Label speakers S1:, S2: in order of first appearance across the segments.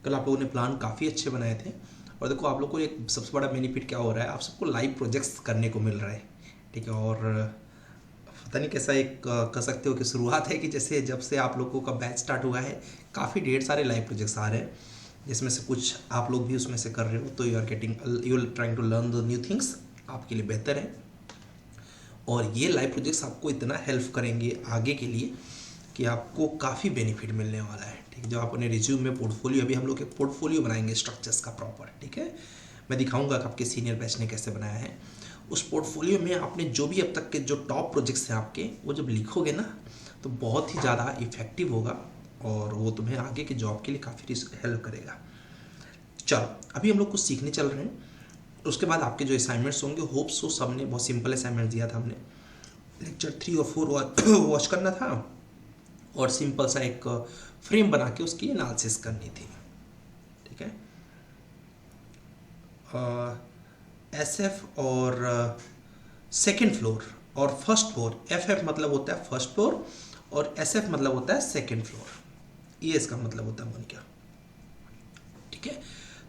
S1: कल आप लोगों ने प्लान काफ़ी अच्छे बनाए थे। और देखो आप लोग को एक सबसे बड़ा बेनिफिट क्या हो रहा है, आप सबको लाइव प्रोजेक्ट्स करने को मिल रहा है, ठीक है। और पता नहीं कैसा एक कह सकते हो कि शुरुआत है कि जैसे जब से आप लोगों का बैच स्टार्ट हुआ है काफ़ी ढेर सारे लाइव प्रोजेक्ट्स आ रहे हैं, जिसमें से कुछ आप लोग भी उसमें से कर रहे हो। तो you are trying to learn the new things, आपके लिए बेहतर है। और ये लाइव प्रोजेक्ट्स आपको इतना हेल्प करेंगे आगे के लिए कि आपको काफ़ी बेनिफिट मिलने वाला है, ठीक है। जो आप अपने रिज्यूम में पोर्टफोलियो, अभी हम लोग एक पोर्टफोलियो बनाएंगे स्ट्रक्चर्स का प्रॉपर, ठीक है। मैं दिखाऊंगा कि आपके सीनियर बैच ने कैसे बनाया है। उस पोर्टफोलियो में आपने जो भी अब तक के जो टॉप प्रोजेक्ट्स हैं आपके, वो जब लिखोगे ना तो बहुत ही ज़्यादा इफेक्टिव होगा और वो तुम्हें आगे के जॉब के लिए काफ़ी हेल्प करेगा। चलो अभी हम लोग कुछ सीखने चल रहे हैं, उसके बाद आपके जो असाइनमेंट्स होंगे होप सो सबने बहुत सिंपल असाइनमेंट दिया था। हमने लेक्चर 3 और 4 वॉच करना था और सिंपल सा एक फ्रेम बना के उसकी एनालिसिस करनी थी, ठीक है। SF और सेकेंड फ्लोर और फर्स्ट फ्लोर, FF मतलब होता है फर्स्ट फ्लोर और SF मतलब होता है सेकेंड फ्लोर, ये इसका मतलब होता है मोनिका, ठीक है।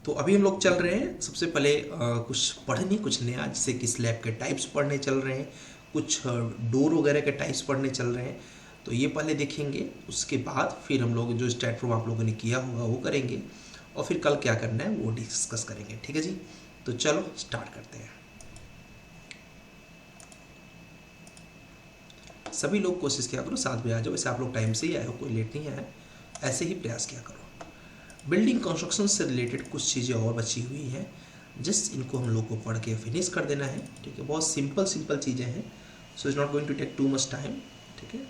S1: तो अभी हम लोग चल रहे हैं सबसे पहले कुछ पढ़ने, कुछ नया, जैसे कि स्लैब के टाइप्स पढ़ने चल रहे हैं, कुछ डोर वगैरह के टाइप्स पढ़ने चल रहे हैं। तो ये पहले देखेंगे, उसके बाद फिर हम लोग जो स्टैट फॉर्म आप लोगों ने किया होगा वो करेंगे और फिर कल क्या करना है वो डिस्कस करेंगे, ठीक है जी। तो चलो स्टार्ट करते हैं। सभी लोग कोशिश किया करो 7 बजे आ जाओ, वैसे आप लोग टाइम से ही आए हो, कोई लेट नहीं आया, ऐसे ही प्रयास किया करो। बिल्डिंग कंस्ट्रक्शन से रिलेटेड कुछ चीज़ें और बची हुई हैं, जस्ट इनको हम लोग को पढ़ के फिनिश कर देना है, ठीक है। बहुत सिंपल चीज़ें हैं, so is not going to take too much time, ठीक है।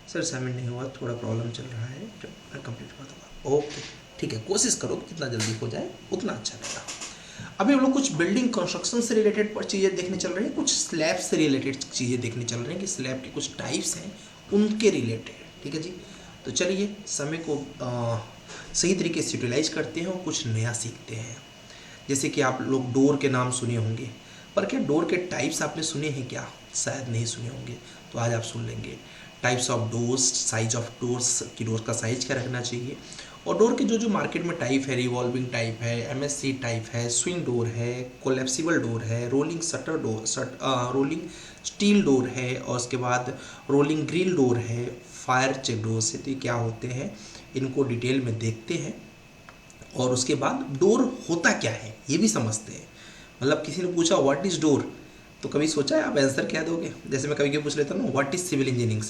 S1: सर असाइनमेंट नहीं हुआ, थोड़ा प्रॉब्लम चल रहा है, जब मैं कंप्लीट कर दूँगा, ओके ठीक है। कोशिश करो कि जितना जल्दी हो जाए उतना अच्छा रहेगा। अभी हम लोग कुछ बिल्डिंग कंस्ट्रक्शन से रिलेटेड पर चीज़ें देखने चल रहे हैं, कुछ स्लैब से रिलेटेड चीज़ें देखने चल रहे हैं कि स्लैब के कुछ टाइप्स हैं उनके रिलेटेड, ठीक है जी। तो चलिए समय को सही तरीके से यूटिलाइज करते हैं और कुछ नया सीखते हैं। जैसे कि आप लोग डोर के नाम सुने होंगे, पर क्या डोर के टाइप्स आपने सुने हैं क्या? शायद नहीं सुने होंगे, तो आज आप सुन लेंगे। Types of doors, size of doors कि डोर का साइज क्या रखना चाहिए, और डोर के जो मार्केट में टाइप है, रिवॉल्विंग टाइप है, MSC टाइप है, स्विंग डोर है, कोलेप्सिबल डोर है, rolling shutter door, rolling steel door है, और उसके बाद रोलिंग ग्रिल डोर है, फायर चेक डोर से। तो क्या होते हैं इनको डिटेल में देखते हैं और उसके बाद डोर होता क्या है ये भी समझते हैं। मतलब किसी ने पूछा व्हाट इज़ डोर, तो कभी सोचा है आप आंसर क्या दोगे? जैसे मैं कभी कभी पूछ लेता हूँ ना व्हाट इज़ सिविल इंजीनियरिंग,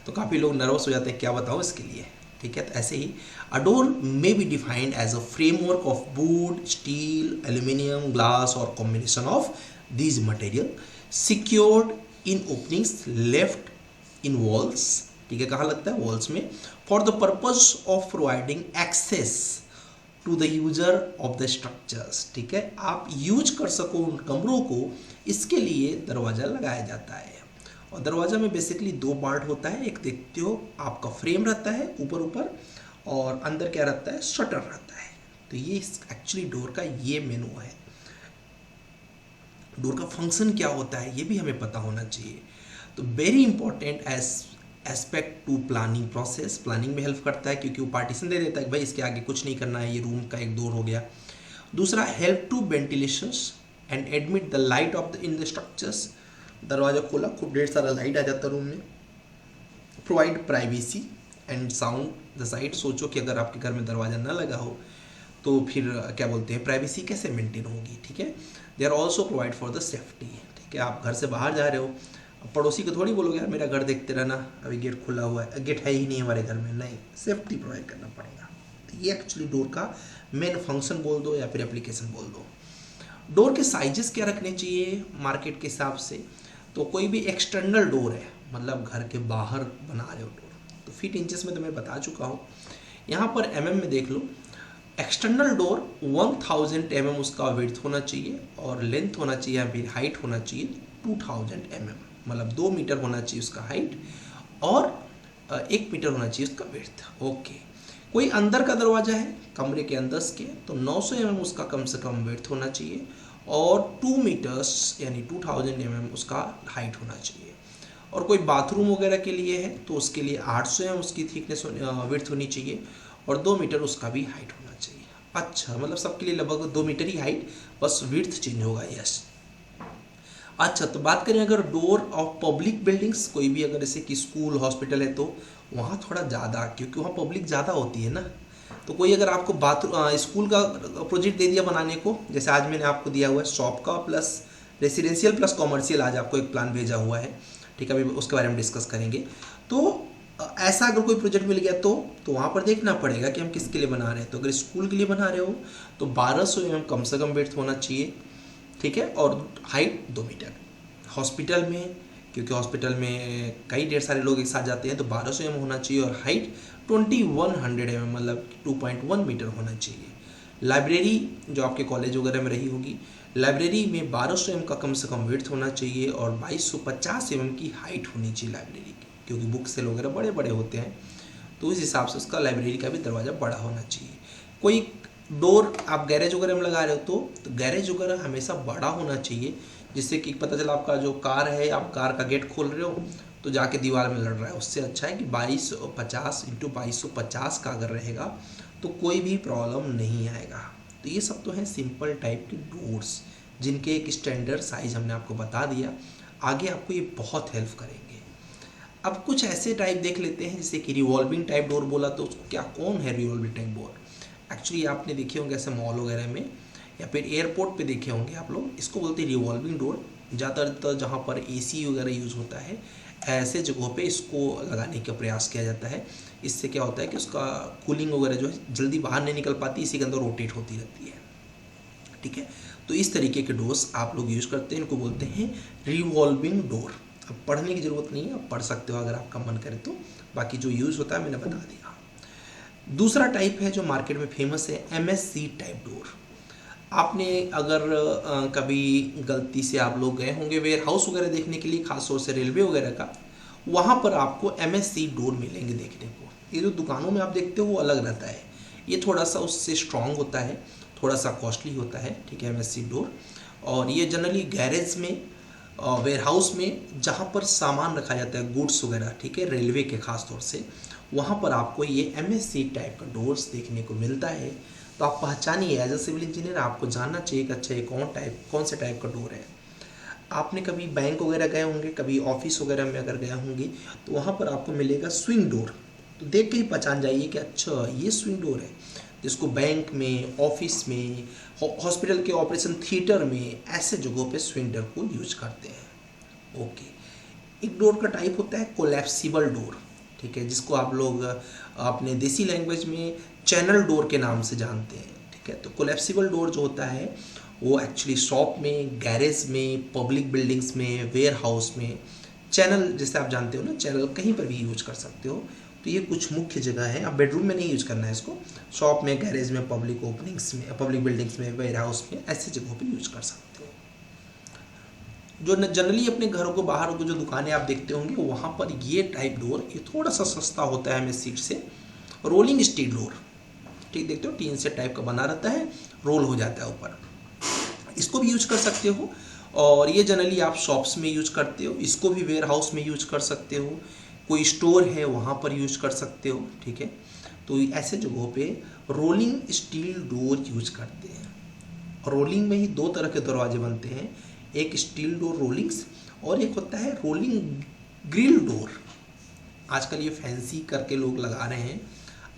S1: तो काफ़ी लोग नर्वस हो जाते हैं क्या बताओ इसके लिए, ठीक है। तो ऐसे ही a door may be defined as a framework of wood, steel, aluminium, glass और combination of these material secured in openings left in walls, ठीक है। कहाँ लगता है? वॉल्स में, for the purpose of providing access to the user of the structures, ठीक है। आप यूज कर सको उन कमरों को, इसके लिए दरवाज़ा लगाया जाता है। और दरवाज़ा में बेसिकली 2 पार्ट होता है, एक देखते हो आपका फ्रेम रहता है ऊपर, और अंदर क्या रहता है? शटर रहता है। तो ये एक्चुअली डोर का ये मेनू है। डोर का फंक्शन क्या होता है ये भी हमें पता होना चाहिए। तो very important aspect to planning process, planning में हेल्प करता है क्योंकि वो पार्टीशन दे देता है कि भाई इसके आगे कुछ नहीं करना है, ये रूम का एक डोर हो गया। दूसरा, help to ventilations and admit the light of in the structures, दरवाज़ा खोला खूब ढेर सारा लाइट आ जाता है रूम में। Provide privacy and sound the site, सोचो कि अगर आपके घर में दरवाज़ा ना लगा हो तो फिर क्या बोलते हैं प्राइवेसी कैसे मेंटेन होगी, ठीक है। They are also provide for the safety, ठीक है। आप घर से बाहर जा रहे हो, पड़ोसी को थोड़ी बोलोगे यार मेरा घर देखते रहना, अभी गेट खुला हुआ है, गेट है ही नहीं हमारे घर में, नहीं, सेफ्टी प्रोवाइड करना पड़ेगा। तो ये एक्चुअली डोर का मेन फंक्शन बोल दो या फिर एप्लीकेशन बोल दो। डोर के साइजेस क्या रखने चाहिए मार्केट के हिसाब से? तो कोई भी एक्सटर्नल डोर है, मतलब घर के बाहर बना रहे हो डोर, तो फीट इंचेस में तो मैं बता चुका हूँ। यहाँ पर mm में देख लो, एक्सटर्नल डोर 1000 mm उसका विड्थ होना चाहिए और लेंथ होना चाहिए या फिर हाइट होना चाहिए 2000 mm, मतलब 2 मीटर होना चाहिए उसका हाइट और 1 मीटर होना चाहिए उसका विड्थ, ओके। कोई अंदर का दरवाज़ा है कमरे के अंदर के, तो 900 mm उसका कम से कम विड्थ होना चाहिए और 2 मीटर्स यानी 2000 mm उसका हाइट होना चाहिए। और कोई बाथरूम वगैरह के लिए है तो उसके लिए 800 mm उसकी थिकनेस विड्थ होनी चाहिए और 2 मीटर उसका भी हाइट होना चाहिए। अच्छा, मतलब सबके लिए लगभग 2 मीटर ही हाइट, बस विड्थ चेंज होगा। यस। अच्छा, तो बात करें अगर डोर ऑफ पब्लिक बिल्डिंग्स, कोई भी अगर जैसे कि स्कूल हॉस्पिटल है तो वहाँ थोड़ा ज़्यादा, क्योंकि वहाँ पब्लिक ज़्यादा होती है ना। तो कोई अगर आपको बाथरूम स्कूल का प्रोजेक्ट दे दिया बनाने को, जैसे आज मैंने आपको दिया हुआ है शॉप का प्लस रेसिडेंशियल प्लस कॉमर्शियल, आज आपको एक प्लान भेजा हुआ है, ठीक है, अभी उसके बारे में डिस्कस करेंगे। तो ऐसा अगर कोई प्रोजेक्ट मिल गया तो वहाँ पर देखना पड़ेगा कि हम किसके लिए बना रहे हैं। तो अगर स्कूल के लिए बना रहे हो तो 1200 mm कम से कम विड्थ होना चाहिए, ठीक है, और हाइट 2 मीटर। हॉस्पिटल में, क्योंकि हॉस्पिटल में कई ढेर सारे लोग एक साथ जाते हैं, तो 1200 mm होना चाहिए और हाइट 2100 mm मतलब 2.1 मीटर होना चाहिए। लाइब्रेरी जो आपके कॉलेज वगैरह में रही होगी, लाइब्रेरी में 1200 mm का कम से कम विड्थ होना चाहिए और 2250 mm की हाइट होनी चाहिए लाइब्रेरी की, क्योंकि बुक सेल वगैरह बड़े बड़े होते हैं, तो इस हिसाब से उसका लाइब्रेरी का भी दरवाज़ा बड़ा होना चाहिए। कोई डोर आप गैरेज वगैरह में लगा रहे हो तो गैरेज वगैरह हमेशा बड़ा होना चाहिए, जिससे कि पता चला आपका जो कार है, आप कार का गेट खोल रहे हो तो जाके दीवार में लड़ रहा है। उससे अच्छा है कि 2250 × 2250 का अगर रहेगा तो कोई भी प्रॉब्लम नहीं आएगा। तो ये सब तो हैं सिंपल टाइप के डोर्स, जिनके एक स्टैंडर्ड साइज हमने आपको बता दिया। आगे आपको ये बहुत हेल्प करेंगे। अब कुछ ऐसे टाइप देख लेते हैं, जैसे कि रिवॉल्विंग टाइप डोर बोला, तो उसको क्या, कौन है रिवॉल्विंग टाइप डोर? एक्चुअली आपने देखे होंगे ऐसे मॉल वगैरह में या फिर एयरपोर्ट पे देखे होंगे आप लोग, इसको बोलते हैं रिवॉल्विंग डोर। ज़्यादातर जहाँ पर एसी वगैरह यूज़ होता है ऐसे जगहों पे इसको लगाने का प्रयास किया जाता है। इससे क्या होता है कि उसका कूलिंग वगैरह जो है जल्दी बाहर नहीं निकल पाती, इसी के अंदर रोटेट होती रहती है, ठीक है। तो इस तरीके के डोर्स आप लोग यूज़ करते हैं, इनको बोलते हैं रिवॉल्विंग डोर। अब पढ़ने की ज़रूरत नहीं है, आप पढ़ सकते हो अगर आपका मन करे तो, बाकी जो यूज़ होता है मैंने बता दिया। दूसरा टाइप है जो मार्केट में फेमस है, MSC टाइप डोर। आपने अगर कभी गलती से आप लोग गए होंगे वेयर हाउस वगैरह देखने के लिए, खासतौर से रेलवे वगैरह का, वहाँ पर आपको MSC डोर मिलेंगे देखने को। ये जो दुकानों में आप देखते हो वो अलग रहता है, ये थोड़ा सा उससे स्ट्रॉन्ग होता है, थोड़ा सा कॉस्टली होता है, ठीक है, MSC डोर। और ये जनरली गैरेज में, वेयर हाउस में जहाँ पर सामान रखा जाता है, गुड्स वगैरह, ठीक है, रेलवे के खास तौर से, वहाँ पर आपको ये MSC टाइप का डोर्स देखने को मिलता है। तो आप पहचानिए, एज अ सिविल इंजीनियर आपको जानना चाहिए कि अच्छा ये कौन से टाइप का डोर है। आपने कभी बैंक वगैरह गए होंगे, कभी ऑफिस वगैरह में अगर गए होंगे, तो वहाँ पर आपको मिलेगा स्विंग डोर। तो देख के ही पहचान जाइए कि अच्छा ये स्विंग डोर है, जिसको बैंक में, ऑफिस में, हॉस्पिटल के ऑपरेशन थिएटर में, ऐसे जगहों पे स्विंग डोर को यूज करते हैं। ओके। एक डोर का टाइप होता है कोलैप्सिबल डोर, ठीक है, जिसको आप लोग अपने देसी लैंग्वेज में चैनल डोर के नाम से जानते हैं, ठीक है। तो कोलैप्सिबल डोर जो होता है वो एक्चुअली शॉप में, गैरेज में, पब्लिक बिल्डिंग्स में, वेयर हाउस में, चैनल जैसे आप जानते हो ना, चैनल कहीं पर भी यूज कर सकते हो। तो ये कुछ मुख्य जगह है, अब बेडरूम में नहीं यूज करना है इसको, शॉप में, गैरेज में, पब्लिक ओपनिंग्स में, पब्लिक बिल्डिंग्स में, वेयर हाउस में, ऐसे जगहों पर यूज कर सकते हो। जो जनरली अपने घरों को बाहर को जो दुकानें आप देखते होंगे वहाँ पर ये टाइप डोर ये थोड़ा सा सस्ता होता है MSC से। रोलिंग स्टील डोर, ठीक, देखते हो टीन से टाइप का बना रहता है, रोल हो जाता है ऊपर, इसको भी यूज कर सकते हो। और ये जनरली आप शॉप्स में यूज करते हो, इसको भी वेयर हाउस में यूज कर सकते हो, कोई स्टोर है वहाँ पर यूज कर सकते हो, ठीक है। तो ऐसे जगहों पे रोलिंग स्टील डोर यूज करते हैं। रोलिंग में ही 2 तरह के दरवाजे बनते हैं, एक स्टील डोर रोलिंग्स और एक होता है रोलिंग ग्रिल डोर। आजकल ये फैंसी करके लोग लगा रहे हैं,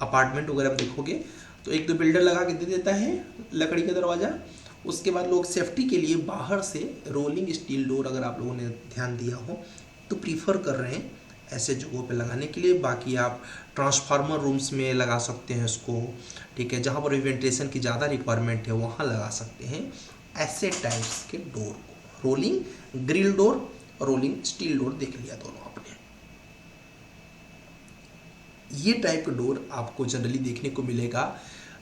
S1: अपार्टमेंट वगैरह में देखोगे तो एक तो बिल्डर लगा के दे देता है लकड़ी का दरवाज़ा, उसके बाद लोग सेफ्टी के लिए बाहर से रोलिंग स्टील डोर, अगर आप लोगों ने ध्यान दिया हो तो प्रीफर कर रहे हैं ऐसे जगहों पे लगाने के लिए। बाकी आप ट्रांसफार्मर रूम्स में लगा सकते हैं इसको, ठीक है, जहाँ पर वेंटिलेशन की ज़्यादा रिक्वायरमेंट है वहाँ लगा सकते हैं ऐसे टाइप्स के डोर को। रोलिंग ग्रिल डोर और रोलिंग स्टील डोर देख लिया दोनों आपने। ये टाइप का डोर आपको जनरली देखने को मिलेगा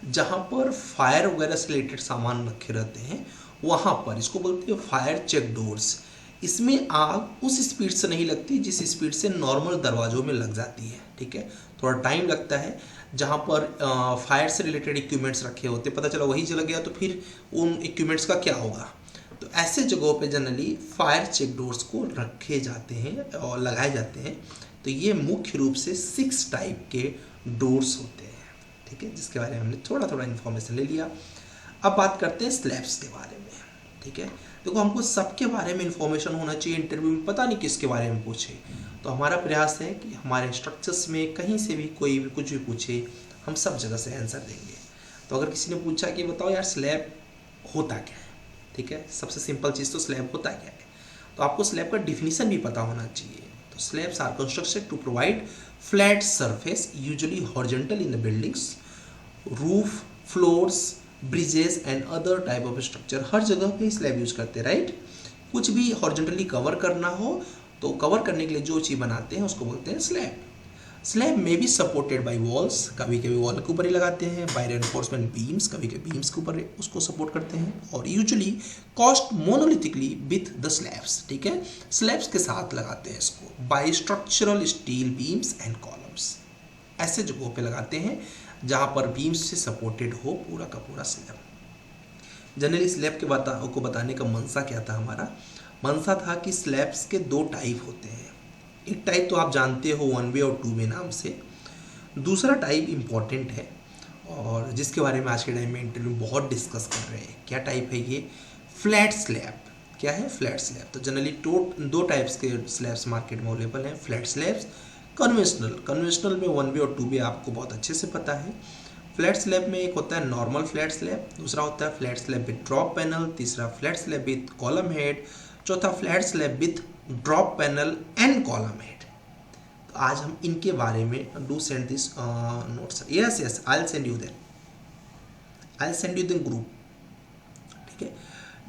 S1: जहाँ पर फायर वगैरह से रिलेटेड सामान रखे रहते हैं, वहाँ पर इसको बोलते हैं फायर चेक डोर्स। इसमें आग उस स्पीड से नहीं लगती जिस स्पीड से नॉर्मल दरवाजों में लग जाती है, ठीक है, थोड़ा टाइम लगता है। जहाँ पर फायर से रिलेटेड इक्विपमेंट्स रखे होते, पता चला वही जल गया तो फिर उन इक्विपमेंट्स का क्या होगा। तो ऐसे जगहों पे जनरली फायर चेक डोर्स को रखे जाते हैं और लगाए जाते हैं। तो ये मुख्य रूप से 6 टाइप के डोर्स होते हैं। ठीक है, जिसके बारे में हमने थोड़ा थोड़ा इन्फॉर्मेशन ले लिया। अब बात करते हैं स्लैब्स के बारे में। ठीक है, देखो हमको सबके बारे में इन्फॉर्मेशन होना चाहिए, इंटरव्यू में पता नहीं किसके बारे में पूछे, तो हमारा प्रयास है कि हमारे स्ट्रक्चर्स में कहीं से भी कोई भी कुछ भी पूछे हम सब जगह से आंसर देंगे। तो अगर किसी ने पूछा कि बताओ यार स्लैब होता क्या है, ठीक है, सबसे सिंपल चीज़ तो स्लैब होता क्या है, तो आपको स्लैब का डिफिनीशन भी पता होना चाहिए। तो slabs are constructed to provide flat surface usually horizontal in the buildings, roof, floors, bridges and other type of structure. हर जगह पे स्लैब यूज करते हैं, राइट। कुछ भी हॉरिजॉन्टली कवर करना हो तो कवर करने के लिए जो चीज़ बनाते हैं उसको बोलते हैं स्लैब। स्लैब में बी सपोर्टेड बाई वॉल्स, कभी कभी वॉल के ऊपर ही लगाते हैं, बाई रेनफोर्समेंट बीम्स, कभी कभी बीम्स के ऊपर उसको सपोर्ट करते हैं, और usually cast monolithically with the slabs. ठीक है, स्लैब्स के साथ लगाते हैं इसको, by structural steel beams and columns. ऐसे जगहों पे लगाते हैं जहाँ पर बीम्स से सपोर्टेड हो पूरा का पूरा स्लैब। जनरली स्लैब को बताने का मंशा क्या था, हमारा मंशा था कि स्लैब्स के दो टाइप होते हैं। एक टाइप तो आप जानते हो 1 वे और 2 वे नाम से, दूसरा टाइप इम्पॉर्टेंट है और जिसके बारे में आज के टाइम में इंटरव्यू बहुत डिस्कस कर रहे हैं। क्या टाइप है ये? Flat slab. क्या है? Flat slab. तो जनरली दो टाइप्स के स्लैब्स मार्केट में अवेलेबल हैं, फ्लैट स्लैब्स, कन्वेंशनल में 1 वे और 2 वे आपको बहुत अच्छे से पता है। फ्लैट स्लैब में एक होता है नॉर्मल फ्लैट स्लैब, दूसरा होता है flat slab with drop panel, तीसरा flat slab with column head, चौथा flat slab with drop panel and column head. तो आज हम इनके बारे में do send this notes. Yes I will send you the group. ठीक है,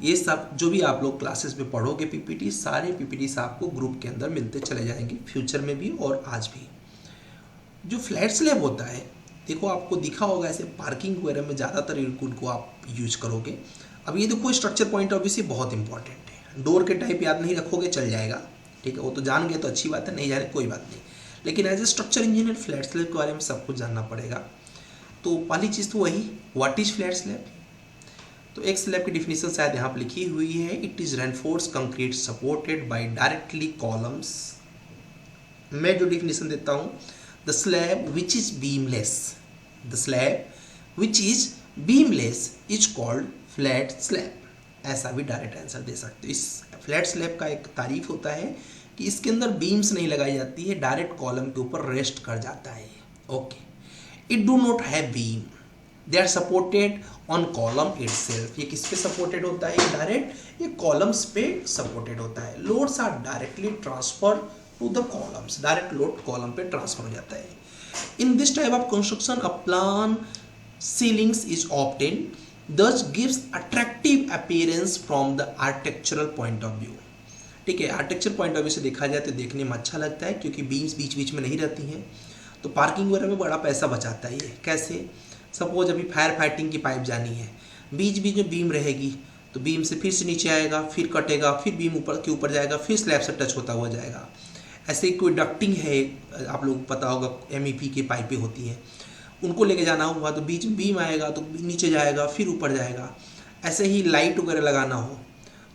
S1: ये सब जो भी आप लोग क्लासेस में पढ़ोगे पीपीटी, सारे पीपीटीज आपको ग्रुप के अंदर मिलते चले जाएंगे, फ्यूचर में भी और आज भी। जो फ्लैट स्लैब होता है, देखो आपको दिखा होगा ऐसे पार्किंग वगैरह में ज़्यादातर इनको आप यूज करोगे। अब ये देखो स्ट्रक्चर पॉइंट ऑफ व्यू से बहुत इंपॉर्टेंट है। डोर के टाइप याद नहीं रखोगे चल जाएगा, ठीक है, वो तो जान गए तो अच्छी बात है, नहीं जाने कोई बात नहीं, लेकिन as a structure engineer flat slab के बारे में सब कुछ जानना पड़ेगा। तो पहली चीज़ तो वही, व्हाट इज फ्लैट स्लैब। तो एक स्लैब की डिफिनीशन शायद यहाँ पर लिखी हुई है, it is reinforce concrete supported by directly columns. मैं जो डिफिनीशन देता हूँ, the slab which is beamless, the slab which is beamless is called flat slab. ऐसा भी डायरेक्ट आंसर दे सकते हो। इस फ्लैट स्लैब का एक तारीफ होता है कि इसके अंदर बीम्स नहीं लगाई जाती है, डायरेक्ट कॉलम के ऊपर रेस्ट कर जाता है। Okay, it do not have beam, they are supported on column itself. ये किस पे सपोर्टेड होता है? डायरेक्ट ये कॉलम्स पे सपोर्टेड होता है। Loads are directly transfer to the columns, direct load column पे ट्रांसफर हो जाता है। In this type of construction a plan ceilings is obtained, thus gives attractive appearance from the architectural point of view। ठीक है, architecture point of view से देखा जाए तो देखने में अच्छा लगता है क्योंकि बीम्स बीच बीच में नहीं रहती हैं, तो पार्किंग वगैरह में बड़ा पैसा बचाता है ये। कैसे? सपोज अभी फायर फाइटिंग की पाइप जानी है, बीच बीच में बीम रहेगी, तो बीम से फिर से नीचे आएगा, फिर कटेगा, फिर बीम ऊपर के ऊपर जाएगा, फिर स्लैब से टच होता हुआ जाएगा। ऐसे ही कोई डक्टिंग है, आप लोग को पता होगा MEP की पाइपें होती हैं, उनको लेके जाना हुआ तो बीच में बीम आएगा तो नीचे जाएगा फिर ऊपर जाएगा। ऐसे ही लाइट वगैरह लगाना हो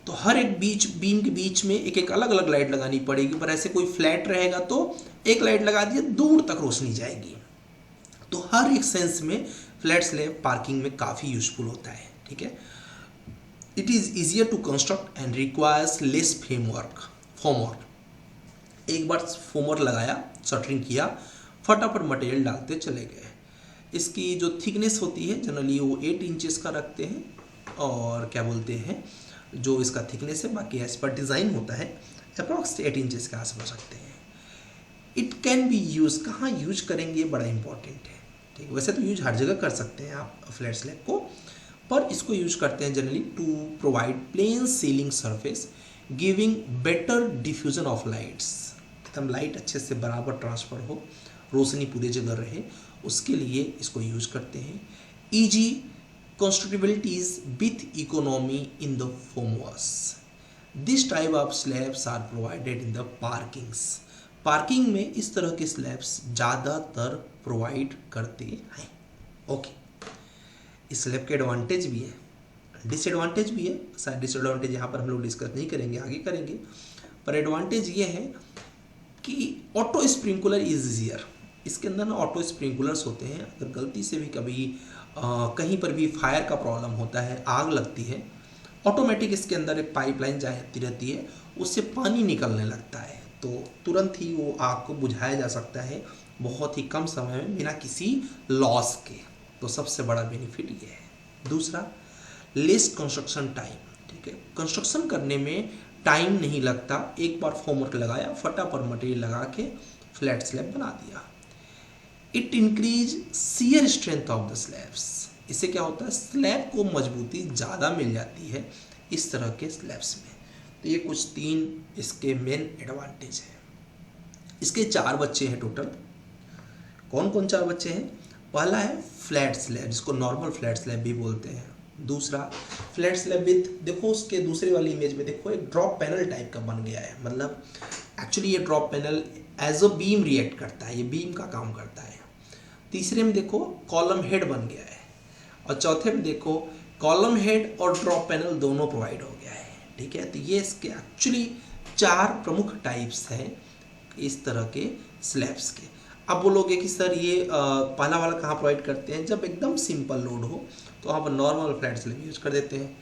S1: तो हर एक बीम के बीच में एक एक अलग अलग लाइट लगानी पड़ेगी, पर ऐसे कोई फ्लैट रहेगा तो एक लाइट लगा दिए दूर तक रोशनी जाएगी। तो हर एक सेंस में फ्लैट स्लैब पार्किंग में काफ़ी यूजफुल होता है। ठीक है, it is easier to construct and requires less formwork. एक बार फॉर्मवर्क लगाया, शटरिंग किया, फटाफट मटेरियल डालते चले गए। इसकी जो थिकनेस होती है जनरली वो 8 इंचेस का रखते हैं, और क्या बोलते हैं जो इसका थिकनेस है, बाकी एज पर डिज़ाइन होता है अप्रॉक्स 8 इंचेस के आसपास रखते हैं। इट कैन बी यूज, कहाँ यूज करेंगे बड़ा इंपॉर्टेंट है। ठीक है, वैसे तो यूज हर जगह कर सकते हैं आप फ्लैट स्लैब को, पर इसको यूज करते हैं generally to provide plain ceiling surface giving better diffusion of lights. एकदम लाइट अच्छे से बराबर ट्रांसफर हो, रोशनी पूरी जगह रहे, उसके लिए इसको यूज करते हैं। Easy constructibilities with economy in the formworks. This type of slabs are provided in the parkings. Parking में इस तरह के स्लैब्स ज़्यादातर प्रोवाइड करते हैं। ओके, इस स्लैब के एडवांटेज भी है, डिसएडवांटेज भी है। शायद डिसएडवांटेज यहाँ पर हम लोग डिस्कस नहीं करेंगे, आगे करेंगे, पर एडवांटेज ये है कि ऑटो स्प्रिंकलर इज ईजियर। इसके अंदर ना ऑटो स्प्रिंकलर्स होते हैं। अगर गलती से भी कभी कहीं पर भी फायर का प्रॉब्लम होता है, आग लगती है, ऑटोमेटिक इसके अंदर एक पाइपलाइन जाती रहती है, उससे पानी निकलने लगता है, तो तुरंत ही वो आग को बुझाया जा सकता है बहुत ही कम समय में बिना किसी लॉस के। तो सबसे बड़ा बेनिफिट ये है। दूसरा, लेस कंस्ट्रक्शन टाइम। ठीक है, कंस्ट्रक्शन करने में टाइम नहीं लगता, एक बार फॉर्मवर्क लगाया, फटाफट मटेरियल लगा के फ्लैट स्लैब बना दिया। It increase shear strength of the slabs. इससे क्या होता है, स्लैब को मजबूती ज़्यादा मिल जाती है इस तरह के स्लैब्स में। तो ये कुछ 3 इसके मेन एडवांटेज हैं। इसके 4 बच्चे हैं टोटल। कौन कौन 4 बच्चे हैं? पहला है फ्लैट स्लैब, जिसको नॉर्मल फ्लैट स्लैब भी बोलते हैं। दूसरा, फ्लैट स्लैब विथ, देखो उसके दूसरे वाली इमेज में देखो एक ड्रॉप पैनल टाइप का बन गया है, मतलब एक्चुअली ये drop panel as a beam react करता है, ये बीम का काम करता है। तीसरे में देखो कॉलम हेड बन गया है, और चौथे में देखो कॉलम हेड और ड्रॉप पैनल दोनों प्रोवाइड हो गया है। ठीक है, तो ये इसके एक्चुअली 4 प्रमुख टाइप्स हैं इस तरह के स्लैब्स के। अब बोलोगे कि सर ये पहला वाला कहाँ प्रोवाइड करते हैं? जब एकदम सिंपल लोड हो तो वहाँ पर नॉर्मल फ्लैट स्लैब यूज कर देते हैं।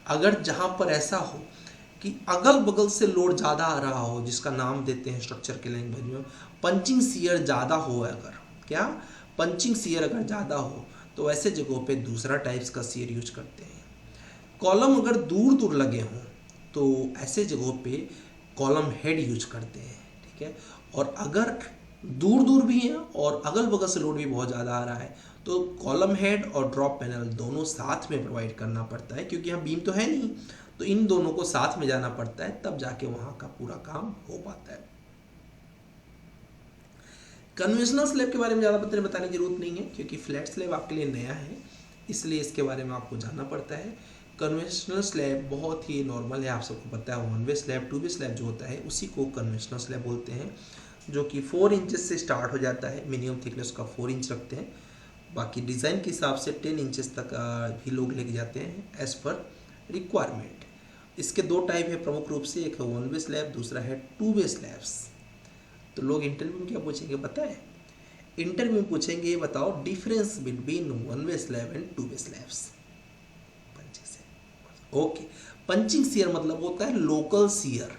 S1: अगर जहाँ पर ऐसा हो कि अगल बगल से लोड ज़्यादा आ रहा हो, जिसका नाम देते हैं स्ट्रक्चर के लैंग्वेज में पंचिंग शियर ज़्यादा हो, अगर क्या पंचिंग शियर अगर ज़्यादा हो तो ऐसे जगहों पे दूसरा टाइप्स का शियर यूज करते हैं। कॉलम अगर दूर दूर लगे हों तो ऐसे जगहों पे कॉलम हेड यूज करते हैं। ठीक है, और अगर दूर दूर भी हैं और अगल बगल से लोड भी बहुत ज़्यादा आ रहा है तो कॉलम हेड और ड्रॉप पैनल दोनों साथ में प्रोवाइड करना पड़ता है, क्योंकि यहाँ बीम तो है नहीं, तो इन दोनों को साथ में जाना पड़ता है, तब जाके वहाँ का पूरा काम हो पाता है। कन्वेंशनल स्लैब के बारे में ज़्यादा बताने की जरूरत नहीं है, क्योंकि फ्लैट स्लैब आपके लिए नया है, इसलिए इसके बारे में आपको जानना पड़ता है। कन्वेंशनल स्लैब बहुत ही नॉर्मल है, आप सबको पता है। 1 वे स्लैब, 2 वे स्लैब जो होता है उसी को कन्वेंशनल स्लैब बोलते हैं, जो कि 4 इंचेस से स्टार्ट हो जाता है। मिनिमम थिकनेस का 4 इंच रखते हैं, बाकी डिज़ाइन के हिसाब से 10 इंचेस तक भी लोग लेके जाते हैं एज पर रिक्वायरमेंट। इसके 2 टाइप है प्रमुख रूप से, एक है 1 वे स्लैब, दूसरा है 2 वे स्लैब्स। तो लोग इंटरव्यू में क्या पूछेंगे पता है? इंटरव्यू में पूछेंगे ये बताओ difference between 1 way slab and 2 way slabs. Punching shear, okay. Punching shear मतलब होता है लोकल शियर।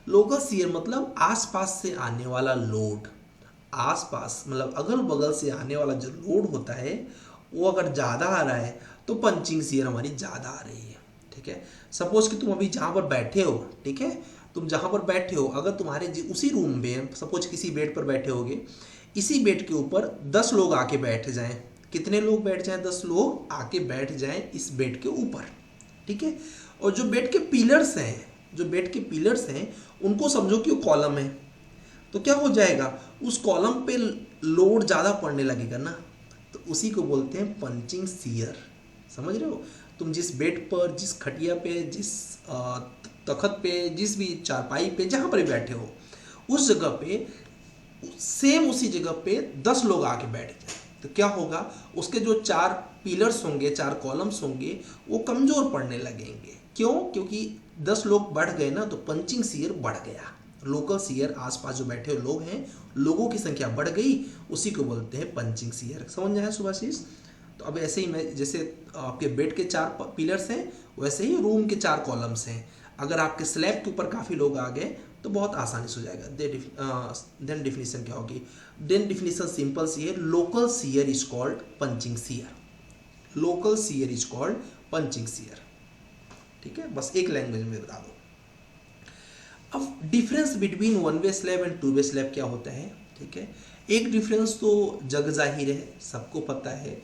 S1: लोकल शियर मतलब आसपास से आने वाला लोड, आसपास मतलब अगल बगल से आने वाला जो लोड होता है वो अगर ज़्यादा आ रहा है तो पंचिंग शियर हमारी ज़्यादा आ रही है। ठीक है, सपोज कि तुम अभी जहाँ पर बैठे हो, ठीक है, तुम जहाँ पर बैठे हो, अगर तुम्हारे उसी रूम में सपोज किसी बेड पर बैठे होगे, इसी बेड के ऊपर 10 लोग आके बैठ जाएं। कितने लोग बैठ जाएं? 10 लोग आके बैठ जाएं इस बेड के ऊपर। ठीक है, और जो बेड के पिलर्स हैं, जो बेड के पिलर्स हैं उनको समझो कि वो कॉलम है, तो क्या हो जाएगा, उस कॉलम पे लोड ज़्यादा पड़ने लगेगा ना, तो उसी को बोलते हैं पंचिंग शियर। समझ रहे हो? तुम जिस बेड पर, जिस खटिया पे, जिस तखत पे, जिस भी चारपाई पे, जहाँ पर बैठे हो, उस जगह पे सेम उसी जगह पे 10 लोग आके बैठ जाए, तो क्या होगा, उसके जो 4 पिलर्स होंगे, 4 कॉलम्स होंगे, वो कमज़ोर पड़ने लगेंगे। क्यों? क्योंकि 10 लोग बढ़ गए ना, तो पंचिंग शियर बढ़ गया। लोकल शियर, आसपास जो बैठे हुए लोग हैं, लोगों की संख्या बढ़ गई, उसी को बोलते हैं पंचिंग शियर। समझ में आया सुभाषिस? तो अब ऐसे ही मैं, जैसे आपके बेड के 4 पिलर्स हैं, वैसे ही रूम के 4 कॉलम्स हैं। अगर आपके स्लैब के ऊपर काफ़ी लोग आ गए तो बहुत आसानी से हो जाएगा। देन डिफिनीशन क्या होगी? देन डिफिनीशन सिंपल सी है, local shear is called punching shear. Local shear is called punching shear. ठीक है, बस एक लैंग्वेज में बता दो। अब difference between 1 way slab and 2 way slab क्या होता है? ठीक है, एक डिफरेंस तो जग जाहिर है, सबको पता है,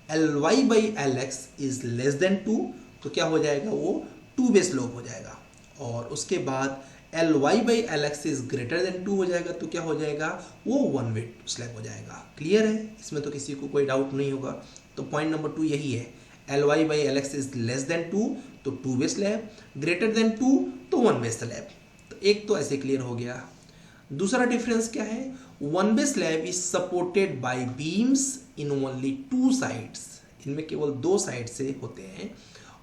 S1: Ly/Lx इज लेस देन 2, तो क्या हो जाएगा, वो 2 वे स्लैब हो जाएगा। और उसके बाद Ly/Lx इज ग्रेटर देन 2 हो जाएगा, तो क्या हो जाएगा, वो 1 वे स्लैब हो जाएगा। क्लियर है? इसमें तो किसी को कोई डाउट नहीं होगा। तो पॉइंट नंबर 2 यही है, Ly/Lx इज लेस देन 2 तो 2 वे स्लैब, ग्रेटर देन 2 तो 1 वे स्लैब। तो एक तो ऐसे क्लियर हो गया। दूसरा डिफरेंस क्या है? 1 वे slab is supported by beams in only 2 sides, इनमें केवल 2 साइड से होते हैं।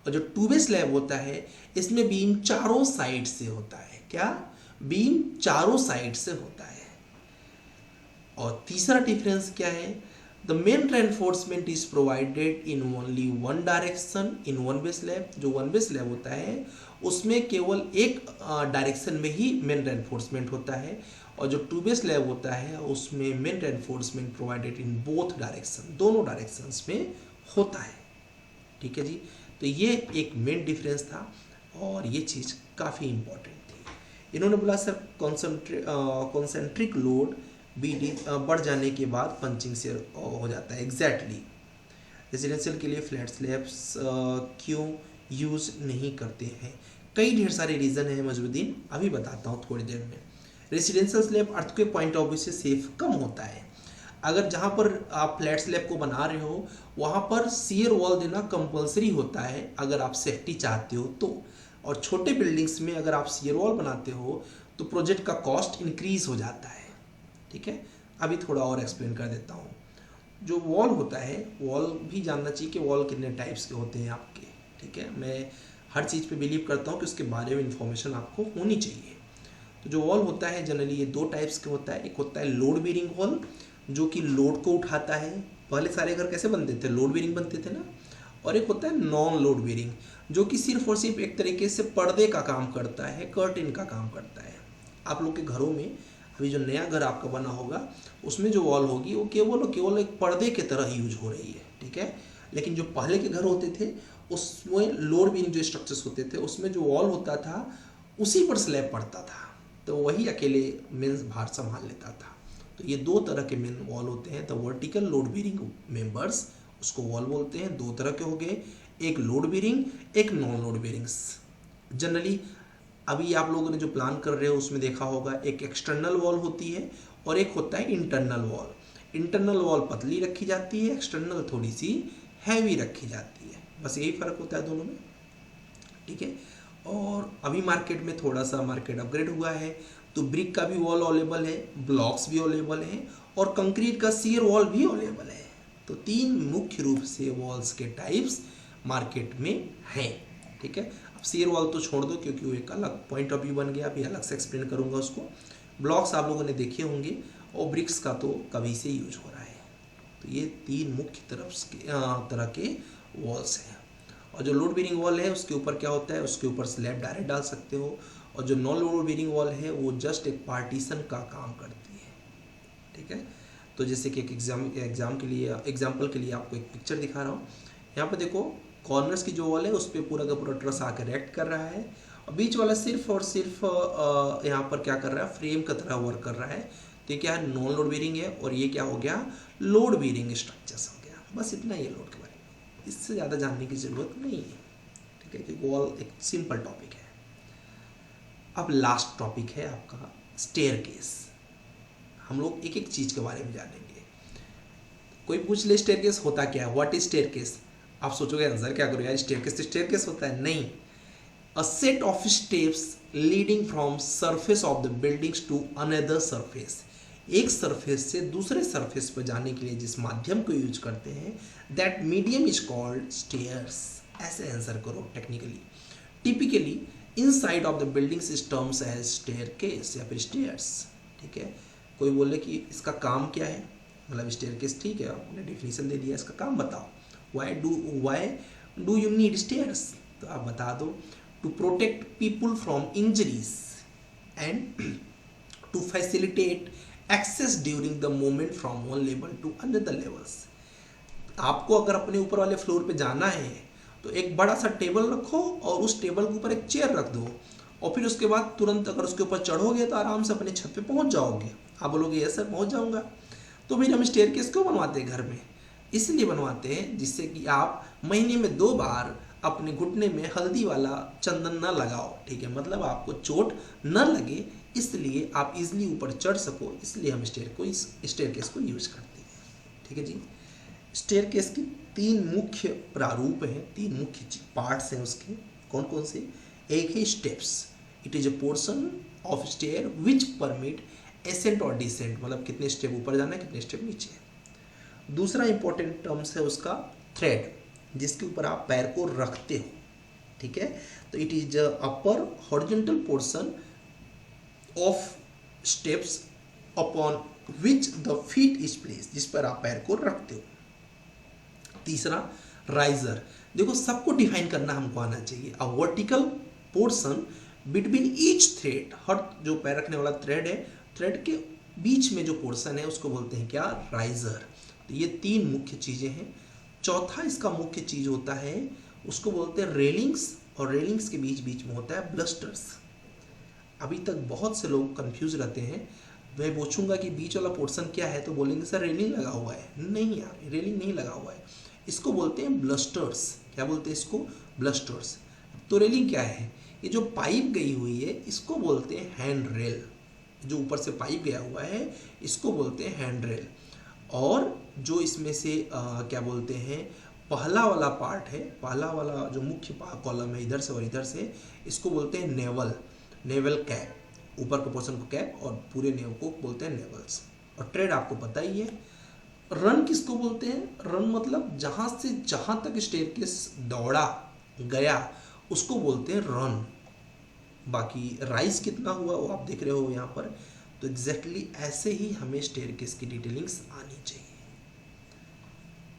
S1: और जो 2 वे स्लैब होता है, इसमें बीम चारों साइड से होता है। क्या? बीम चारों साइड से होता है। और तीसरा डिफरेंस क्या है, the main reinforcement is provided in only one direction in one way slab. जो वन वे स्लैब होता है उसमें केवल एक डायरेक्शन में ही मेन रेनफोर्समेंट होता है, और जो टू वे स्लैब होता है उसमें main reinforcement provided in both direction, दोनों डायरेक्शंस में होता है। ठीक है जी, तो ये एक मेन डिफरेंस था और ये चीज़ काफ़ी इम्पोर्टेंट थी। इन्होंने बोला सर कॉन्सेंट्रिक लोड BD बढ़ जाने के बाद पंचिंग से हो जाता है। एग्जैक्टली रेजिडेंशियल के लिए फ्लैट स्लैब्स क्यों यूज़ नहीं करते हैं? कई ढेर सारे रीज़न है मजबूद्दीन, अभी बताता हूँ थोड़ी देर में। Residential slab earthquake point of view से सेफ कम होता है। अगर जहाँ पर आप फ्लैट स्लैब को बना रहे हो वहाँ पर शियर वॉल देना कंपलसरी होता है अगर आप सेफ्टी चाहते हो तो, और छोटे बिल्डिंग्स में अगर आप शियर वॉल बनाते हो तो प्रोजेक्ट का कॉस्ट इंक्रीज हो जाता है। ठीक है, अभी थोड़ा और एक्सप्लेन कर देता हूँ। जो वॉल होता है, वॉल भी जानना चाहिए कि वॉल कितने टाइप्स के होते हैं आपके। ठीक है, मैं हर चीज़ पे बिलीव करता हूँ कि उसके बारे में इंफॉर्मेशन आपको होनी चाहिए। तो जो वॉल होता है जनरली ये दो टाइप्स के होता है। एक होता है लोड बेरिंग वॉल जो कि लोड को उठाता है, पहले सारे घर कैसे बनते थे, लोड बेरिंग बनते थे ना। और एक होता है नॉन लोड बेरिंग जो कि सिर्फ और सिर्फ एक तरीके से पर्दे का काम करता है, कर्टेन का काम करता है। आप लोग के घरों में अभी जो नया घर आपका बना होगा उसमें जो वॉल होगी वो केवल एक पर्दे की तरह यूज हो रही है। ठीक है, लेकिन जो पहले के घर होते थे उसमें लोड बेरिंग जो स्ट्रक्चर्स होते थे उसमें जो वॉल होता था उसी पर स्लैब पड़ता था, तो वही अकेले मेन भार संभाल लेता था। तो ये दो तरह के मेन वॉल होते हैं। तो वर्टिकल लोड बेरिंग मेंबर्स उसको वॉल बोलते हैं। दो तरह के हो गए, एक लोड बेरिंग, एक नॉन लोड बेरिंग्स। जनरली अभी आप लोगों ने जो प्लान कर रहे हो उसमें देखा होगा एक एक्सटर्नल वॉल होती है और एक होता है इंटरनल वॉल। इंटरनल वॉल पतली रखी जाती है, एक्सटर्नल थोड़ी सी हैवी रखी जाती है, बस यही फर्क होता है दोनों में। ठीक है, और अभी मार्केट में थोड़ा सा मार्केट अपग्रेड हुआ है तो ब्रिक का भी वॉल अवेलेबल है, ब्लॉक्स भी अवेलेबल हैं और कंक्रीट का शियर वॉल भी अवेलेबल है। तो तीन मुख्य रूप से वॉल्स के टाइप्स मार्केट में हैं। ठीक है, अब शियर वॉल तो छोड़ दो क्योंकि वो एक अलग पॉइंट ऑफ व्यू बन गया, अभी अलग से एक्सप्लेन करूंगा उसको। ब्लॉक्स आप लोगों ने देखे होंगे और ब्रिक्स का तो कभी से यूज हो रहा है। तो ये तीन मुख्य तरह के वॉल्स हैं। और जो लोड बेरिंग वॉल है उसके ऊपर क्या होता है, उसके ऊपर स्लैब डायरेक्ट डाल सकते हो, और जो नॉन लोड बेरिंग वॉल है वो जस्ट एक पार्टीशन का काम करती है। ठीक है, तो जैसे कि एक एग्जाम्पल के लिए आपको एक पिक्चर दिखा रहा हूँ। यहाँ पे देखो कॉर्नर्स की जो वॉल है उस पर पूरा का पूरा ट्रस आकर रेक्ट कर रहा है और बीच वाला सिर्फ और सिर्फ यहाँ पर क्या कर रहा है, फ्रेम की तरह वर्क कर रहा है। तो ये क्या है, नॉन लोड बेरिंग है, और ये क्या हो गया, लोड बेरिंग स्ट्रक्चर्स हो गया। बस इतना ही है लोड के बारे में, इससे ज़्यादा जानने की ज़रूरत नहीं है। ठीक है, कि वॉल एक सिंपल टॉपिक है। अब लास्ट टॉपिक है आपका स्टेयरकेस। हम लोग एक एक चीज़ के बारे में जानेंगे। कोई पूछ ले स्टेयरकेस होता क्या है, व्हाट इज स्टेयरकेस, आप सोचोगे आंसर क्या करो यार, स्टेयरकेस तो स्टेयरकेस होता है। नहीं, a set of steps leading from surface of the buildings to another surface. एक सरफेस से दूसरे सरफेस पर जाने के लिए जिस माध्यम को यूज करते हैं that medium is called stairs. ऐसे आंसर करो technically. Typically inside of the building systems as staircase या फिर स्टेयर्स। ठीक है, कोई बोले कि इसका काम क्या है, मतलब स्टेयरकेस ठीक है आपने डेफिनेशन दे दिया, इसका काम बताओ। Why do you need stairs, तो आप बता दो। To protect people from injuries and to facilitate access during the movement from one level to another levels. आपको अगर अपने ऊपर वाले फ्लोर पे जाना है तो एक बड़ा सा टेबल रखो और उस टेबल के ऊपर एक चेयर रख दो, और फिर उसके बाद तुरंत अगर उसके ऊपर चढ़ोगे तो आराम से अपने छत पे पहुंच जाओगे। आप बोलोगे यस सर पहुंच जाऊंगा। तो फिर हम स्टेयरकेस क्यों बनवाते हैं घर में, इसलिए बनवाते हैं जिससे कि आप महीने में 2 बार अपने घुटने में हल्दी वाला चंदन न लगाओ। ठीक है, मतलब आपको चोट न लगे, इसलिए आप इजीली ऊपर चढ़ सको, इसलिए हम स्टेयरकेस को यूज करते हैं। ठीक है जी, स्टेयरकेस की 3 मुख्य प्रारूप हैं, 3 मुख्य पार्ट्स हैं उसके। कौन कौन से, एक है steps. It is a portion of stair which permit ascent और डिसेंट, मतलब कितने स्टेप ऊपर जाना है कितने स्टेप नीचे है। दूसरा इंपॉर्टेंट टर्म्स है उसका थ्रेड, जिसके ऊपर आप पैर को रखते हो। ठीक है, तो it is upper horizontal portion of steps upon which the feet is place, जिस पर आप पैर को रखते हो। तीसरा राइजर, देखो सबको डिफाइन करना हमको आना चाहिए। A vertical portion between each thread, हर जो पैर रखने वाला थ्रेड है, थ्रेड के बीच में जो पोर्शन है उसको बोलते हैं क्या, राइजर। तो ये तीन मुख्य चीजें हैं। चौथा इसका मुख्य चीज होता है, उसको बोलते हैं रेलिंग्स, और रेलिंग्स के बीच बीच में होता है ब्लस्टर्स। अभी तक बहुत से लोग कंफ्यूज रहते हैं। मैं पूछूंगा कि बीच वाला पोर्शन क्या है तो बोलेंगे सर रेलिंग लगा हुआ है। नहीं यार, रेलिंग नहीं लगा हुआ है, इसको बोलते हैं ब्लस्टर्स। क्या बोलते हैं इसको, ब्लस्टर्स। तो रेलिंग क्या है, ये जो पाइप गई हुई है इसको बोलते हैं हैंड रेल। जो ऊपर से पाइप गया हुआ है इसको बोलते हैं हैंड रेल। और जो इसमें से क्या बोलते हैं, पहला वाला पार्ट है, पहला वाला जो मुख्य कॉलम है इधर से और इधर से, इसको बोलते हैं नेवल, नेवल कैप। ऊपर के पोर्शन को कैप और पूरे नेव को बोलते हैं नेवल्स। और ट्रेड आपको पता ही है। रन किसको बोलते हैं, रन मतलब जहां से जहां तक स्टेयरकेस दौड़ा गया उसको बोलते हैं रन। बाकी राइज कितना हुआ वो आप देख रहे हो यहाँ पर। तो एग्जैक्टली ऐसे ही हमें स्टेयरकेस की डिटेलिंग्स आनी चाहिए,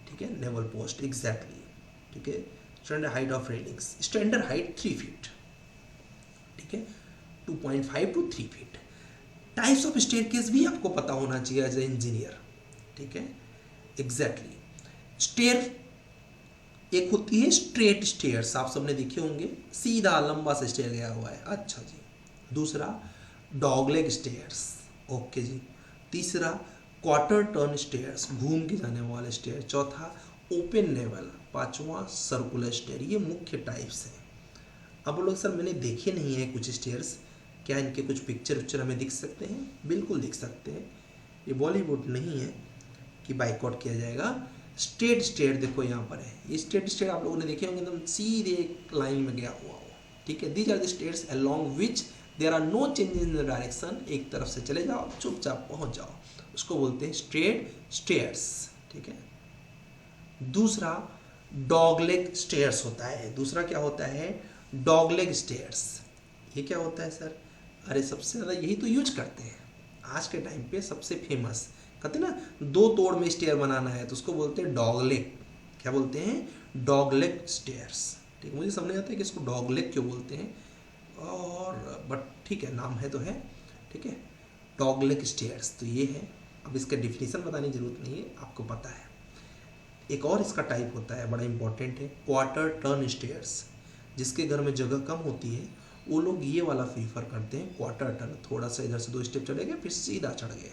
S1: ठीक है। नेवल पोस्ट एग्जैक्टली, ठीक है। Standard height of railings, standard height 3 feet, ठीक है, 2.5 to 3 feet. Types of staircase भी आपको पता होना चाहिए एज ए इंजीनियर, ठीक है, एग्जैक्टली। स्टेयर एक होती है स्ट्रेट स्टेयर्स, आप सबने देखे होंगे, सीधा लंबा सा स्टेयर गया हुआ है, अच्छा जी। दूसरा डॉगलेग स्टेयर्स, ओके जी। तीसरा क्वार्टर टर्न स्टेयर्स, घूम के जाने वाले स्टेयर। चौथा ओपन नेवल। पांचवा सर्कुलर स्टेयर। ये मुख्य टाइप्स हैं। अब लोग सर मैंने देखे नहीं है कुछ स्टेयर्स, क्या इनके कुछ पिक्चर उच्चर हमें दिख सकते हैं? बिल्कुल दिख सकते हैं। ये बॉलीवुड नहीं है कि बाइकआउट किया जाएगा। स्ट्रेट स्टेयर देखो यहाँ पर है, ये स्ट्रेट स्टेयर आप लोगों ने देखे होंगे, एकदम सीधे एक लाइन में गया हुआ हो, ठीक है। These are the stairs along which there are no changes in the direction. एक तरफ से चले जाओ, चुपचाप पहुंच जाओ, उसको बोलते हैं स्ट्रेट स्टेयर्स, ठीक है। दूसरा डॉगलेग स्टेयर्स होता है। दूसरा क्या होता है, डॉगलेग स्टेयर्स। ये क्या होता है सर? अरे सबसे ज़्यादा यही तो यूज करते हैं आज के टाइम पे, सबसे फेमस। कहते हैं ना 2 तोड़ में स्टेयर बनाना है तो उसको बोलते हैं डॉगलेग। क्या बोलते हैं? डॉगलेग स्टेयर्स, ठीक है। मुझे समझ नहीं आता है कि इसको डॉगलेग क्यों बोलते हैं, और बट ठीक है, नाम है तो है, ठीक है, डॉगलेग स्टेयर्स। तो ये है। अब इसका डिफिनीशन बताने की जरूरत नहीं है, आपको पता है। एक और इसका टाइप होता है, बड़ा इंपॉर्टेंट है, क्वार्टर टर्न स्टेयर्स। जिसके घर में जगह कम होती है वो लोग ये वाला प्रीफर करते हैं, क्वार्टर टर्न। थोड़ा सा इधर से 2 स्टेप चढ़े गए फिर सीधा चढ़ गए,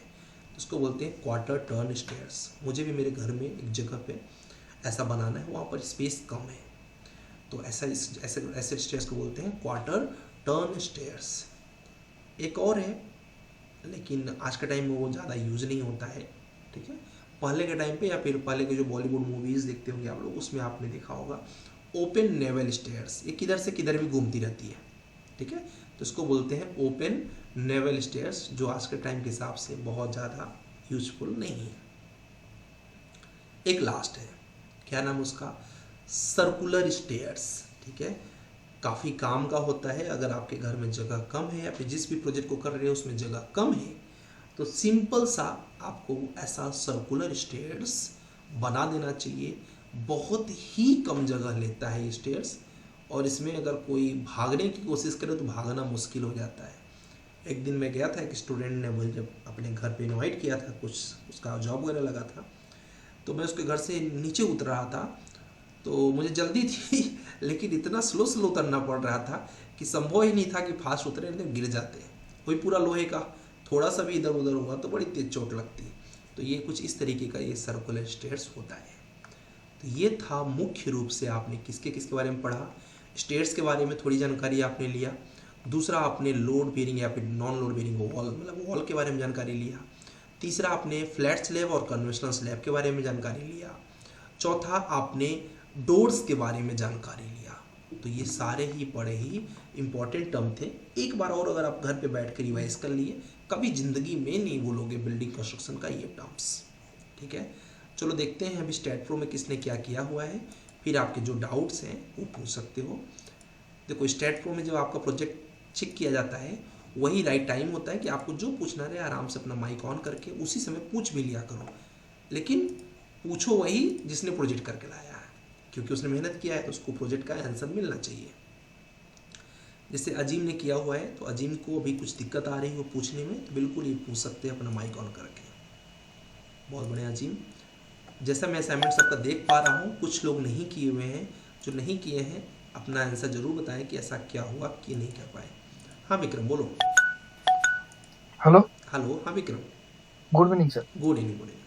S1: उसको बोलते हैं क्वार्टर टर्न स्टेयर्स। मुझे भी मेरे घर में एक जगह पे ऐसा बनाना है, वहाँ पर स्पेस कम है, तो ऐसे स्टेयर्स को बोलते हैं क्वार्टर टर्न स्टेयर्स। एक और है, लेकिन आज के टाइम में वो ज़्यादा यूज़ नहीं होता है, ठीक है। पहले के टाइम पे या फिर पहले के जो बॉलीवुड मूवीज़ देखते होंगे आप लोग, उसमें आपने देखा होगा ओपन नेवल स्टेयर्स। ये किधर से किधर भी घूमती रहती है, ठीक है। तो इसको बोलते हैं ओपन नेवल स्टेयर्स, जो आज के टाइम के हिसाब से बहुत ज़्यादा यूजफुल नहीं है। एक लास्ट है, क्या नाम उसका, सर्कुलर स्टेयर्स, ठीक है। काफ़ी काम का होता है। अगर आपके घर में जगह कम है या फिर जिस भी प्रोजेक्ट को कर रहे हो उसमें जगह कम है, तो सिंपल सा आपको ऐसा सर्कुलर स्टेयर्स बना देना चाहिए। बहुत ही कम जगह लेता है ये स्टेयर्स, और इसमें अगर कोई भागने की कोशिश करे तो भागना मुश्किल हो जाता है। एक दिन मैं गया था, एक स्टूडेंट ने मुझे जब अपने घर पे इनवाइट किया था, कुछ उसका जॉब वगैरह लगा था, तो मैं उसके घर से नीचे उतर रहा था, तो मुझे जल्दी थी लेकिन इतना स्लो उतरना पड़ रहा था कि संभव ही नहीं था कि फास्ट उतरे, नहीं गिर जाते। कोई पूरा लोहे का, थोड़ा सा भी इधर उधर हुआ तो बड़ी तेज चोट लगती। तो ये कुछ इस तरीके का ये सर्कुलर स्टेयर्स होता है। तो ये था मुख्य रूप से आपने किसके बारे में पढ़ा, स्टेयर्स के बारे में थोड़ी जानकारी आपने लिया। दूसरा आपने लोड बेरिंग या फिर नॉन लोड बेरिंग वॉल, मतलब वॉल के बारे में जानकारी लिया। तीसरा आपने फ्लैट स्लैब और कन्वेंशनल स्लैब के बारे में जानकारी लिया। चौथा आपने डोर्स के बारे में जानकारी लिया। तो ये सारे ही बड़े ही इंपॉर्टेंट टर्म थे। एक बार और अगर आप घर पे बैठ कर रिवाइज कर लिए, कभी ज़िंदगी में नहीं भूलोगे बिल्डिंग कंस्ट्रक्शन का ये टर्म्स, ठीक है। चलो देखते हैं अभी स्टेट प्रो में किसने क्या किया हुआ है, फिर आपके जो डाउट्स हैं वो पूछ सकते हो। देखो स्टेट प्रो में जब आपका प्रोजेक्ट चेक किया जाता है वही राइट टाइम होता है कि आपको जो पूछना रहे आराम से अपना माइक ऑन करके उसी समय पूछ भी लिया करो, लेकिन पूछो वही जिसने प्रोजेक्ट करके लाया है, क्योंकि उसने मेहनत किया है तो उसको प्रोजेक्ट का आंसर मिलना चाहिए। जैसे अजीम ने किया हुआ है, तो अजीम को अभी कुछ दिक्कत आ रही हो पूछने में, तो बिल्कुल ये पूछ सकते हैं अपना माइक ऑन करके। बहुत बढ़िया अजीम। जैसा मैं असाइनमेंट सबका देख पा रहा हूँ, कुछ लोग नहीं किए हुए हैं, जो नहीं किए हैं अपना आंसर जरूर बताएं कि ऐसा क्या हुआ कि नहीं कर पाए। हाँ विक्रम बोलो।
S2: हेलो।
S1: हेलो, हाँ Vikram.
S2: Good evening sir.
S1: Good evening, good evening.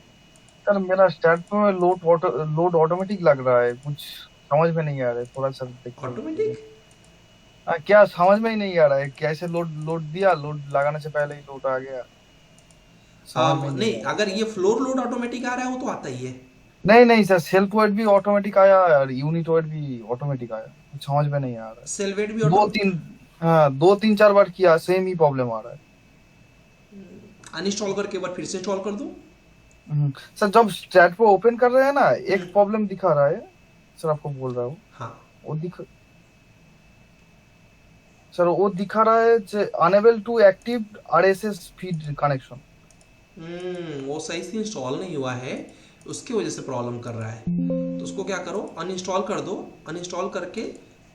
S2: Sir मेरा स्टार्ट में लोड ऑटोमेटिक लग रहा है, कुछ समझ में नहीं आ रहा है, थोड़ा सा देखिए।
S1: ऑटोमेटिक?
S2: क्या समझ में ही नहीं आ रहा है, कैसे लोड लोड दिया, लोड लगाने से पहले ही लोड आ गया, समझ में ही नहीं
S1: नहीं,
S2: आ रहा
S1: अगर ये फ्लोर लोड ऑटोमेटिक आ रहा है वो तो आता ही है।
S2: है। नहीं नहीं सर, सेल्फ वेट भी ऑटोमेटिक आया और यूनिट वेट भी ऑटोमेटिक आया, कुछ समझ में नहीं आ रहा है।
S1: सेल वेट भी
S2: दो
S1: ऑटोमेटिक।
S2: तीन हाँ, 2 3 4 बार किया, सेम ही प्रॉब्लम आ रहा है।
S1: अनइंस्टॉल करके एक बार फिर से इंस्टॉल कर दो।
S2: सर जब चैट पे ओपन कर रहे हैं ना,
S1: हम्म,
S2: एक प्रॉब्लम दिखा रहा है। सर आपको बोल रहा हूँ,
S1: हाँ।
S2: वो दिख सर वो दिखा रहा है unable to active RSS feed connection.
S1: वो सही से इंस्टॉल नहीं हुआ है, उसकी वजह से प्रॉब्लम कर रहा है। तो उसको क्या करो, अनइंस्टॉल कर दो। अनइंस्टॉल करके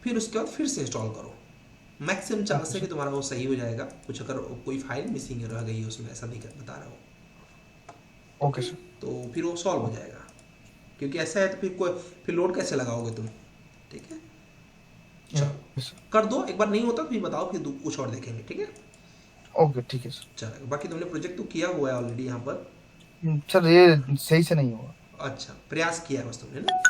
S1: फिर उसके बाद फिर से इंस्टॉल करो। मैक्सिमम चांस
S2: ओके
S1: है कि
S2: सर।
S1: तुम्हारा वो सही हो जाएगा। कुछ अगर कोई फाइल मिसिंग रह गई है उसमें, ऐसा नहीं बता रहा हूँ। ठीक
S2: ओके
S1: है,
S2: सर।
S1: तो फिर वो सॉल्व हो जाएगा। क्योंकि ऐसा है तो फिर लोड कैसे लगाओगे तुम। ठीक है,
S2: ओके
S1: चलो
S2: सर।
S1: कर दो। एक बार नहीं होता तो फिर बताओ, फिर कुछ और देखेंगे। ठीक है,
S2: ओके ठीक है सर।
S1: चलो। बाकी तुमने प्रोजेक्ट तो किया हुआ है ऑलरेडी यहाँ पर।
S2: सर ये सही से नहीं हुआ।
S1: अच्छा, प्रयास किया है बस तुमने ना।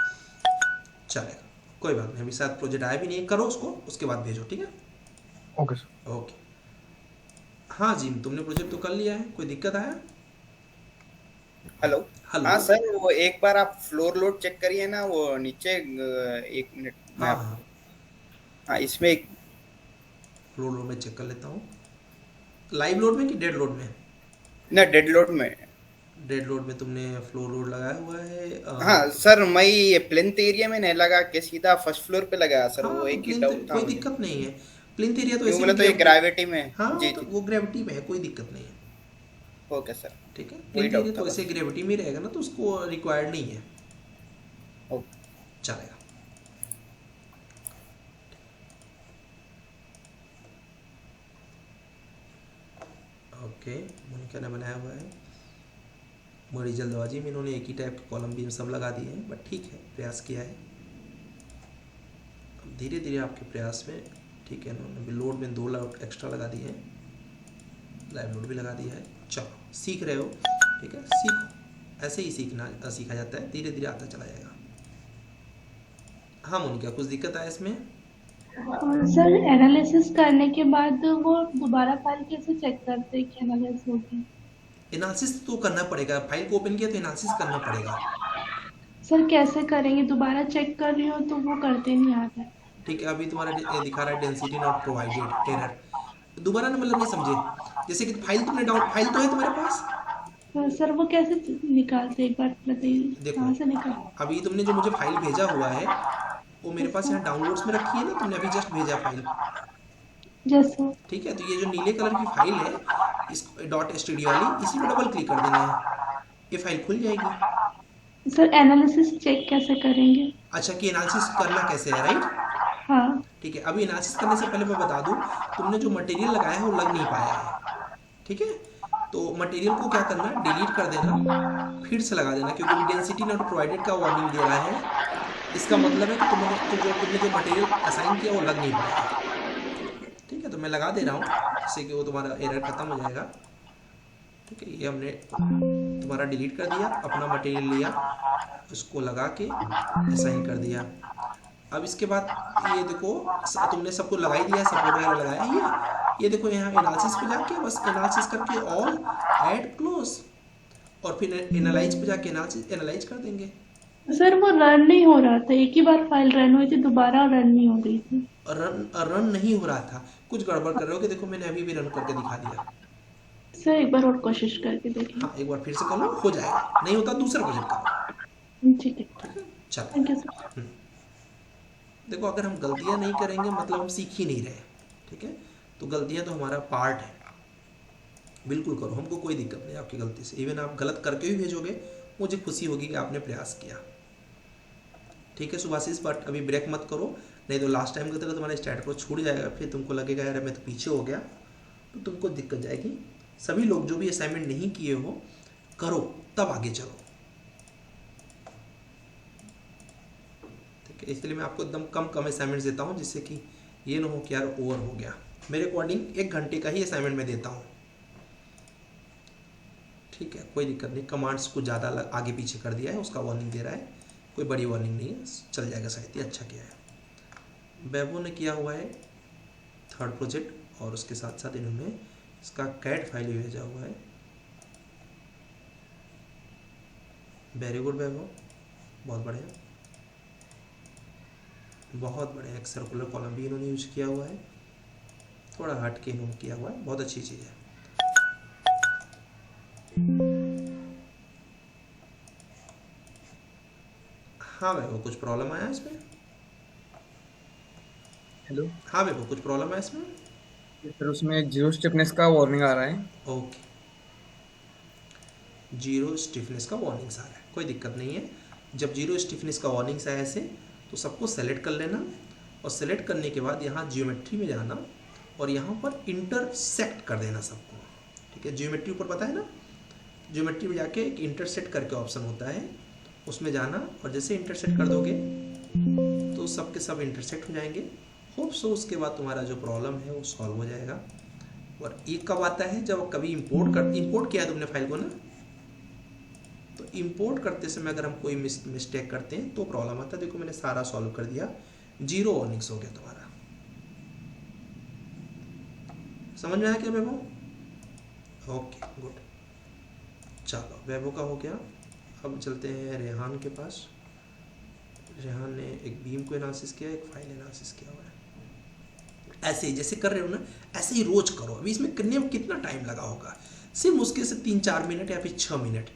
S1: चलेगा, कोई बात नहीं। अभी शायद प्रोजेक्ट आया भी नहीं है, करो उसको, उसके बाद भेजो। ठीक है,
S2: ओके सर।
S1: ओके। हाँ जी, तुमने प्रोजेक्ट तो कर लिया है, कोई दिक्कत आया?
S3: हेलो। हाँ
S1: हेलो।
S3: सर, वो एक बार आप फ्लोर लोड चेक करिए ना, वो नीचे 1 मिनट मैं
S1: हाँ हाँ,
S3: आपको। हाँ इसमें एक।
S1: फ्लोर लोड में चेक कर लेता हूँ। लाइव लोड में कि डेड लोड में?
S3: ना डेड लोड में।
S1: डेड लोड में तुमने फ्लोर लोड लगाया हुआ है
S3: हाँ सर, मैं ये प्लिंथ एरिया में नहीं लगा के सीधा फर्स्ट फ्लोर पे लगाया सर,
S1: हाँ
S3: वो
S1: तो
S3: एक ही
S1: प्लिंथ
S3: डाउट था
S1: कोई
S3: मुझे।
S1: दिक्कत नहीं है। प्लिंथ एरिया तो
S3: क्यों
S1: ऐसे भी
S3: बोले तो ये
S1: ग्रेविटी।
S3: ग्रेविटी में।
S1: हाँ
S3: जी
S1: तो
S3: जी।
S1: वो ग्रेविटी में है, कोई दिक्कत नहीं है।
S3: Okay sir.
S1: ठीक है,
S3: वही
S1: प्लिंथ एरिया
S3: डाउट था
S1: तो ऐसे
S3: बस।
S1: ग्रेविटी में रहेगा ना, तो उसको रिक्वायर्ड नहीं है।
S3: ओके।
S1: चलेगा। ओके, मोनिका ने बनाया हुआ है। बड़ी जल्दबाजी में इन्होंने एक ही टाइप के कॉलम भी सब लगा दिए हैं, बट ठीक है, प्रयास किया है। अब धीरे धीरे आपके प्रयास में, ठीक है, इन्होंने भी लोड में 2 लोड एक्स्ट्रा लगा दिए हैं, लाइव लोड भी लगा दिया है। चलो, सीख रहे हो। ठीक है, सीखो, ऐसे ही सीखा जाता है, धीरे धीरे आता चला जाएगा। हाँ मोनिका, कुछ दिक्कत आया इसमें?
S4: सर एनालिसिस करने के बाद वो दोबारा फाइल कैसे चेक करते हैं कि एनालिसिस होगी?
S1: एनालिसिस तो करना पड़ेगा, फाइल को ओपन किया तो एनालिसिस करना पड़ेगा।
S4: सर कैसे करेंगे? दोबारा चेक कर रही हूँ तो वो करते नहीं आ रहा है।
S1: ठीक है, अभी तुम्हारा दिखा रहा है डेंसिटी नॉट प्रोवाइडेड एरर। दोबारा ना, मतलब नहीं समझे। जैसे कि फाइल तुमने डाउन, फाइल तो है तुम्हारे पास।
S4: सर वो कैसे निकालते, एक बार बताइए
S1: देखो,
S4: कहाँ से निकाल?
S1: अभी तुमने जो मुझे फाइल भेजा हुआ है, वो मेरे पास
S4: जैसा
S1: यहाँ डाउनलोड्स में रखी है ना, तुमने अभी जस्ट भेजा फाइल।
S4: जैसा
S1: ठीक है, तो ये जो नीले कलर की फाइल है, इस डॉट एसटीडी वाली, इसी पे डबल क्लिक कर देना है, ये फाइल खुल जाएगी।
S4: सर एनालिसिस चेक कैसे करेंगे?
S1: अच्छा, कि एनालिसिस करना कैसे है, राइट?
S4: हाँ।
S1: ठीक है, अभी एनालिसिस करने से पहले मैं बता दूं, तुमने जो मटेरियल लगाया है वो लग नहीं पाया है। ठीक है, तो मटेरियल को क्या करना, डिलीट कर देना, फिर से लगा देना, क्योंकि डेंसिटी नॉट प्रोवाइडेड का वार्निंग दे रहा है। इसका मतलब है कि तुमने जो मटेरियल असाइन किया वो लग नहीं पाया है। ठीक है, तो मैं लगा दे रहा हूँ, जिससे कि वो तुम्हारा एरर खत्म हो जाएगा। ठीक है, ये हमने तुम्हारा डिलीट कर दिया, अपना मटेरियल लिया, उसको लगा के असाइन कर दिया। अब इसके बाद ये देखो, तुमने सबको लगा ही दिया, सपोर्ट वगैरह लगाया ही है। ये देखो यहाँ एनालिसिस पे जाके बस एनालिसिस करके ऑल, ऐड, क्लोज, और फिर एनालाइज पे जाके एनालाइज कर देंगे।
S4: सर वो रन नहीं हो रहा था, एक ही बार फाइल रन हुई थी, दोबारा रन नहीं हो रही थी।
S1: रन नहीं हो रहा था, कुछ गड़बड़ कर रहे हो कि देखो मैंने अभी भी रन करके दिखा दिया।
S4: सर एक बार और कोशिश करके देखिए।
S1: हाँ, एक बार फिर से कर लो, हो जाएगा। नहीं होता दूसरा प्रोजेक्ट करो।
S4: ठीक है।
S1: ठीक है, चलो।
S4: Thank you sir.
S1: देखो, अगर हम गलतियां नहीं करेंगे मतलब हम सीख ही नहीं रहे। ठीक है, तो गलतियाँ तो हमारा पार्ट है, बिल्कुल करो, हमको कोई दिक्कत नहीं आपकी गलती से। इवन आप गलत करके भी भेजोगे, मुझे खुशी होगी कि आपने प्रयास किया। ठीक है सुभाषिस, बट अभी ब्रेक मत करो, नहीं तो लास्ट टाइम की तरह तुम्हारा स्टैट को छूट जाएगा, फिर तुमको लगेगा यार मैं तो पीछे हो गया, तो तुमको दिक्कत जाएगी। सभी लोग जो भी असाइनमेंट नहीं किए हो करो, तब आगे चलो। ठीक है, इसलिए मैं आपको एकदम कम असाइनमेंट देता हूँ, जिससे कि ये ना हो कि यार ओवर हो गया। मेरे अकॉर्डिंग 1 घंटे का ही असाइनमेंट मैं देता हूँ। ठीक है, कोई दिक्कत नहीं, कमांड्स को ज़्यादा आगे पीछे कर दिया है, उसका वार्निंग दे रहा है, कोई बड़ी वार्निंग नहीं है, चल जाएगा शायद। ये अच्छा किया है। बैबो ने किया हुआ है 3rd प्रोजेक्ट, और उसके साथ साथ इन्होंने इसका कैट फाइल भी भेजा हुआ है। वेरी गुड बैबो, बहुत बढ़िया, बहुत बढ़िया। एक सर्कुलर कॉलम भी इन्होंने यूज किया हुआ है, थोड़ा हट के इन्होंने किया हुआ है, बहुत अच्छी चीज़ है। हाँ बैबो, कुछ प्रॉब्लम आया इसमें?
S5: हेलो
S1: हाँ बैबो, कुछ प्रॉब्लम है इसमें?
S5: सर, उसमें जीरो स्टिफनेस का वार्निंग आ रहा है।
S1: ओके, जीरो स्टिफनेस का वार्निंग्स आ रहा है, कोई दिक्कत नहीं है। जब जीरो स्टिफनेस का वार्निंग्स आया ऐसे, तो सबको सेलेक्ट कर लेना, और सेलेक्ट करने के बाद यहाँ जियोमेट्री में जाना, और यहाँ पर इंटरसेक्ट कर देना सबको। ठीक है, जियोमेट्री ऊपर पता है ना, जियोमेट्री में जाके एक इंटरसेक्ट करके ऑप्शन होता है, उसमें जाना, और जैसे इंटरसेक्ट कर दोगे तो सब के सब इंटरसेक्ट हो जाएंगे। होप सो उसके बाद तुम्हारा जो प्रॉब्लम है वो सॉल्व हो जाएगा। और ये कब आता है, जब कभी इंपोर्ट किया तुमने फाइल को ना, तो इंपोर्ट करते समय अगर हम कोई मिस्टेक करते हैं तो प्रॉब्लम आता है। देखो मैंने सारा सॉल्व कर दिया, जीरो वार्निंग्स हो गया तुम्हारा। समझ में आया क्या वैभव? ओके गुड, चलो वैभव का हो गया। अब चलते हैं रेहान के पास। रेहान ने एक बीम को एनालिसिस किया, एक फाइल एनालिसिस किया हुआ है। ऐसे ही जैसे कर रहे हो ना, ऐसे ही रोज करो। अभी इसमें करने में कितना टाइम लगा होगा, सिर्फ मुश्किल से 3-4 मिनट या फिर 6 मिनट,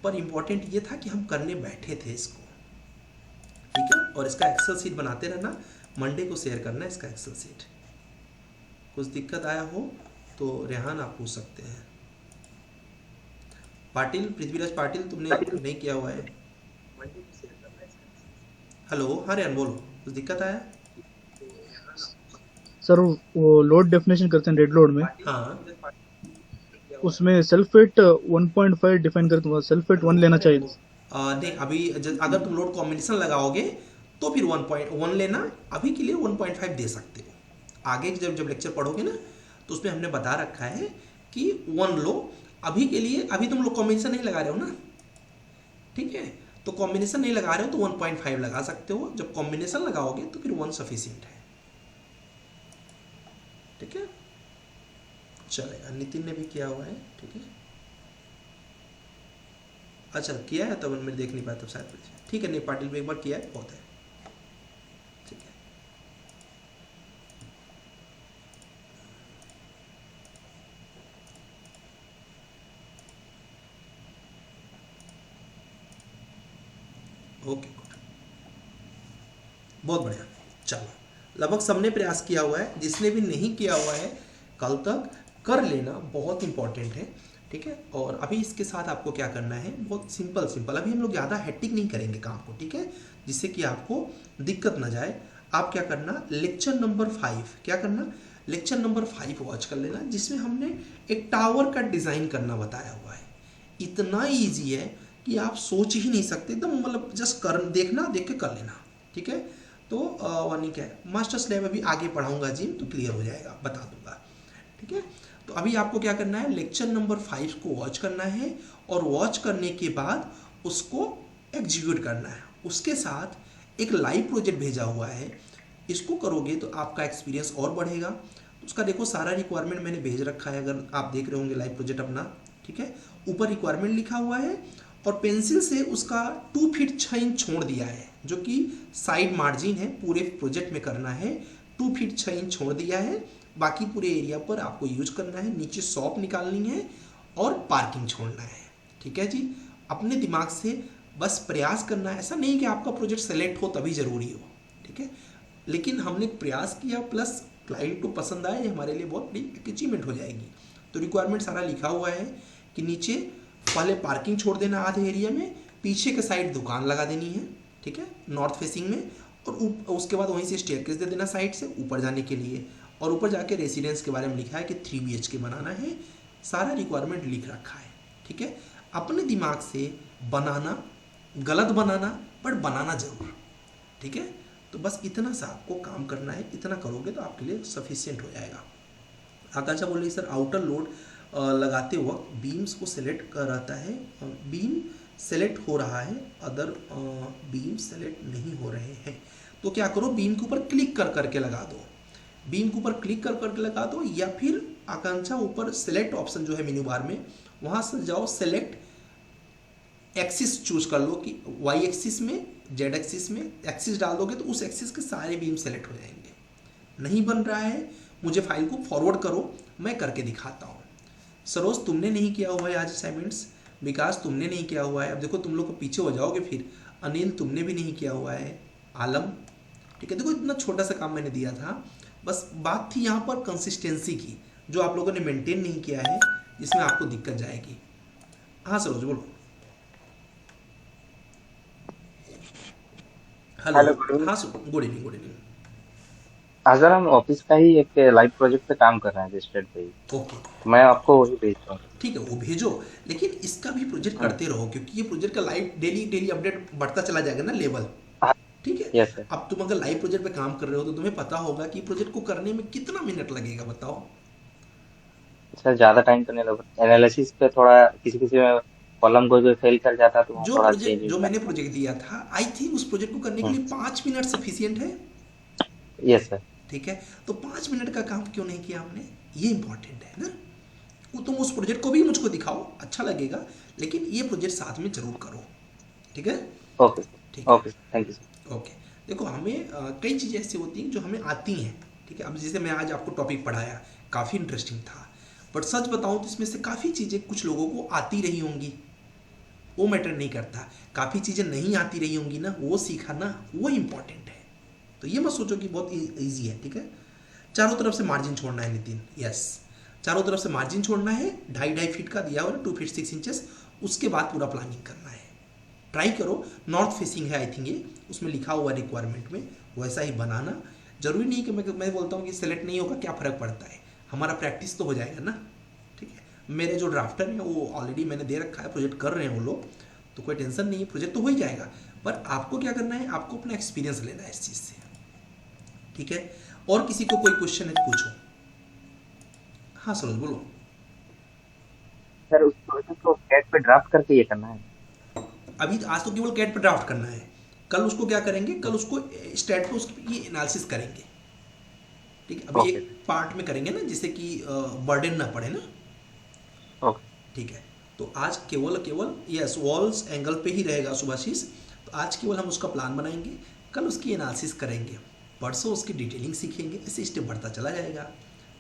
S1: पर इंपॉर्टेंट ये था कि हम करने बैठे थे इसको। ठीक है, और इसका एक्सेल सीट बनाते रहना, मंडे को शेयर करना है इसका एक्सेल सीट। कुछ दिक्कत आया हो तो रेहान आप पूछ सकते हैं। पाटिल, पृथ्वीराज पाटिल, तुमने नहीं किया हुआ है? हेलो, हाँ रेहान बोलो, कुछ दिक्कत आया?
S6: सर वो लोड डेफिनेशन करते हैं डेड लोड में,
S1: हाँ,
S6: उसमें सेल्फ वेट 1.5 डिफाइन करते हैं, सेल्फ वेट 1 लेना चाहिए।
S1: नहीं, अभी अगर तुम लोड कॉम्बिनेशन लगाओगे तो फिर 1.1 लेना, अभी के लिए 1.5 दे सकते हो। आगे जब लेक्चर पढ़ोगे ना, तो उसमें हमने बता रखा है कि 1 लो। अभी के लिए, अभी तुम लोग कॉम्बिनेशन नहीं लगा रहे हो ना, ठीक है, तो कॉम्बिनेशन नहीं लगा रहे हो तो 1.5 लगा सकते हो। जब कॉम्बिनेशन लगाओगे तो फिर 1 सफिशिएंट है। ठीक है, चलेगा। नितिन ने भी किया हुआ है, ठीक है, अच्छा किया है, तब मैं देख नहीं पाया तब शायद। ठीक है, नहीं पाटिल भी एक बार किया है, बहुत है, ठीक है। ओके गुड, बहुत बढ़िया। चलो, लगभग सबने प्रयास किया हुआ है, जिसने भी नहीं किया हुआ है कल तक कर लेना, बहुत इंपॉर्टेंट है। ठीक है, और अभी इसके साथ आपको क्या करना है, बहुत सिंपल। अभी हम लोग ज़्यादा हेक्टिक नहीं करेंगे काम को, ठीक है, जिससे कि आपको दिक्कत ना जाए। आप क्या करना, लेक्चर नंबर 5, क्या करना, लेक्चर नंबर 5 वॉच कर लेना, जिसमें हमने एक टावर का डिज़ाइन करना बताया हुआ है। इतना ईजी है कि आप सोच ही नहीं सकते, एकदम मतलब जस्ट कर देखना, देख के कर लेना। ठीक है, तो वार्निंग क्या है, मास्टर स्लैब अभी आगे पढ़ाऊंगा जिम, तो क्लियर हो जाएगा, बता दूंगा। ठीक है, तो अभी आपको क्या करना है, लेक्चर नंबर 5 को वॉच करना है, और वॉच करने के बाद उसको एग्जीक्यूट करना है। उसके साथ एक लाइव प्रोजेक्ट भेजा हुआ है, इसको करोगे तो आपका एक्सपीरियंस और बढ़ेगा। उसका देखो सारा रिक्वायरमेंट मैंने भेज रखा है, अगर आप देख रहे होंगे लाइव प्रोजेक्ट अपना। ठीक है, ऊपर रिक्वायरमेंट लिखा हुआ है, और पेंसिल से उसका 2 फीट 6 इंच छोड़ दिया है, जो कि साइड मार्जिन है, पूरे प्रोजेक्ट में करना है। 2 फीट 6 इंच छोड़ दिया है, बाकी पूरे एरिया पर आपको यूज करना है। नीचे शॉप निकालनी है और पार्किंग छोड़ना है। ठीक है जी, अपने दिमाग से बस प्रयास करना है। ऐसा नहीं कि आपका प्रोजेक्ट सेलेक्ट हो तभी ज़रूरी हो, ठीक है, लेकिन हमने प्रयास किया, प्लस क्लाइंट को पसंद आए, ये हमारे लिए बहुत बड़ी अचीवमेंट हो जाएगी। तो रिक्वायरमेंट सारा लिखा हुआ है कि नीचे पहले पार्किंग छोड़ देना आधे एरिया में, पीछे के साइड दुकान लगा देनी है, ठीक है, नॉर्थ फेसिंग में, और उसके बाद वहीं से स्टेयरकेस दे देना साइड से ऊपर जाने के लिए। और ऊपर जाके रेसिडेंस के बारे में लिखा है कि 3 BHK बनाना है। सारा रिक्वायरमेंट लिख रखा है, ठीक है। अपने दिमाग से बनाना, गलत बनाना, पर बनाना जरूर, ठीक है। तो बस इतना सा आपको काम करना है, इतना करोगे तो आपके लिए सफिशिएंट हो जाएगा। आकांक्षा बोल रही सर आउटर लोड लगाते वक्त बीम्स को सिलेक्ट कर रहता है, बीम सेलेक्ट हो रहा है, अदर बीम सेलेक्ट नहीं हो रहे हैं। तो क्या करो, बीम के ऊपर क्लिक कर करके लगा दो, बीम के ऊपर क्लिक कर करके लगा दो, या फिर आकांक्षा ऊपर सेलेक्ट ऑप्शन जो है मेन्यू बार में, वहाँ से जाओ, सेलेक्ट एक्सिस चूज कर लो कि वाई एक्सिस में, जेड एक्सिस में एक्सिस डाल दोगे तो उस एक्सिस के सारे बीम सेलेक्ट हो जाएंगे। नहीं बन रहा है, मुझे फाइल को फॉरवर्ड करो, मैं करके दिखाता हूँ। सरोज तुमने नहीं किया हुआ है आज असाइनमेंट्स, विकास तुमने नहीं किया हुआ है, अब देखो तुम लोग को पीछे हो जाओगे फिर। अनिल तुमने भी नहीं किया हुआ है, आलम, ठीक है। देखो इतना छोटा सा काम मैंने दिया था, बस बात थी यहाँ पर कंसिस्टेंसी की, जो आप लोगों ने मेंटेन नहीं किया है, जिसमें आपको दिक्कत जाएगी। हाँ सरोज बोलो। हेलो, हाँ good evening, good evening.
S7: Sir हम ऑफिस का ही एक लाइव प्रोजेक्ट पे काम कर रहे हैं रजिस्टर्ड पे ही,
S1: ओके
S7: मैं आपको वही भेजता हूँ।
S1: ठीक है, वो भेजो, लेकिन इसका भी प्रोजेक्ट करते रहो, क्योंकि ये प्रोजेक्ट का लाइव डेली अपडेट बढ़ता चला जाएगा ना लेवल, ठीक है।
S7: Yes sir.
S1: अब तुम अगर लाइव प्रोजेक्ट पे काम कर रहे हो तो तुम्हें पता होगा कि प्रोजेक्ट को करने में कितना मिनट लगेगा, बताओ।
S7: सर ज्यादा टाइम तो नहीं लगा, एनालिसिस पे थोड़ा किसी में कॉलम कोई फेल कर जाता तो
S1: जो
S7: थोड़ा
S1: प्रोजेक्ट
S7: चेंज।
S1: जो मैंने प्रोजेक्ट दिया था, आई थिंक उस प्रोजेक्ट को करने के लिए 5 मिनट सफिशियंट है,
S7: यस सर।
S1: ठीक है। तो 5 मिनट का काम क्यों नहीं किया हमने, ये इंपॉर्टेंट है ना। वो तुम उस प्रोजेक्ट को भी मुझको दिखाओ, अच्छा लगेगा, लेकिन ये प्रोजेक्ट साथ में जरूर करो, ठीक है।
S7: ओके
S1: ठीक है,
S7: okay, thank you sir.
S1: Okay. देखो हमें कई चीज़ें ऐसी होती हैं जो हमें आती हैं, ठीक है। अब जैसे मैं आज आपको टॉपिक पढ़ाया, काफ़ी इंटरेस्टिंग था, बट सच बताऊं तो इसमें से काफ़ी चीज़ें कुछ लोगों को आती रही होंगी, वो मैटर नहीं करता। काफ़ी चीज़ें नहीं आती रही होंगी ना, वो सीखा ना, वो इम्पॉर्टेंट है। तो ये मत सोचो कि बहुत ईजी है, ठीक है। चारों तरफ से मार्जिन छोड़ना है नितिन, यस, चारों तरफ से मार्जिन छोड़ना है, 2.5 फीट का दिया हुआ है, 2 फीट 6 इंचेस, उसके बाद पूरा प्लानिंग करना है। ट्राई करो, नॉर्थ फेसिंग है आई थिंक ये, उसमें लिखा हुआ रिक्वायरमेंट में, वैसा ही बनाना। जरूरी नहीं कि मैं बोलता हूँ कि सेलेक्ट नहीं होगा, क्या फ़र्क पड़ता है, हमारा प्रैक्टिस तो हो जाएगा ना, ठीक है। मेरे जो ड्राफ्टर हैं वो ऑलरेडी मैंने दे रखा है, प्रोजेक्ट कर रहे हैं वो लोग, तो कोई टेंशन नहीं है, प्रोजेक्ट तो हो ही जाएगा। पर आपको क्या करना है, आपको अपना एक्सपीरियंस लेना है इस चीज़ से, ठीक है। और किसी को कोई क्वेश्चन है पूछो। हाँ सरोज बोलो।
S7: सर उस प्रोजेक्ट को कैट पे ड्राफ्ट करके ये करना है।
S1: अभी आज तो केवल कैट पे ड्राफ्ट करना है, कल उसको क्या करेंगे, कल उसको स्टैट पे उसकी ये एनालिसिस करेंगे, ठीक है। अभी एक पार्ट में करेंगे ना, जिससे कि बर्डन ना पड़े ना,
S7: ओके
S1: ठीक है। तो आज केवल यस वॉल्स एंगल पे ही रहेगा सुभाषीष। तो आज केवल हम उसका प्लान बनाएंगे, कल उसकी एनालिसिस करेंगे, परसों उसकी डिटेलिंग सीखेंगे, ऐसे स्टेप बढ़ता चला जाएगा।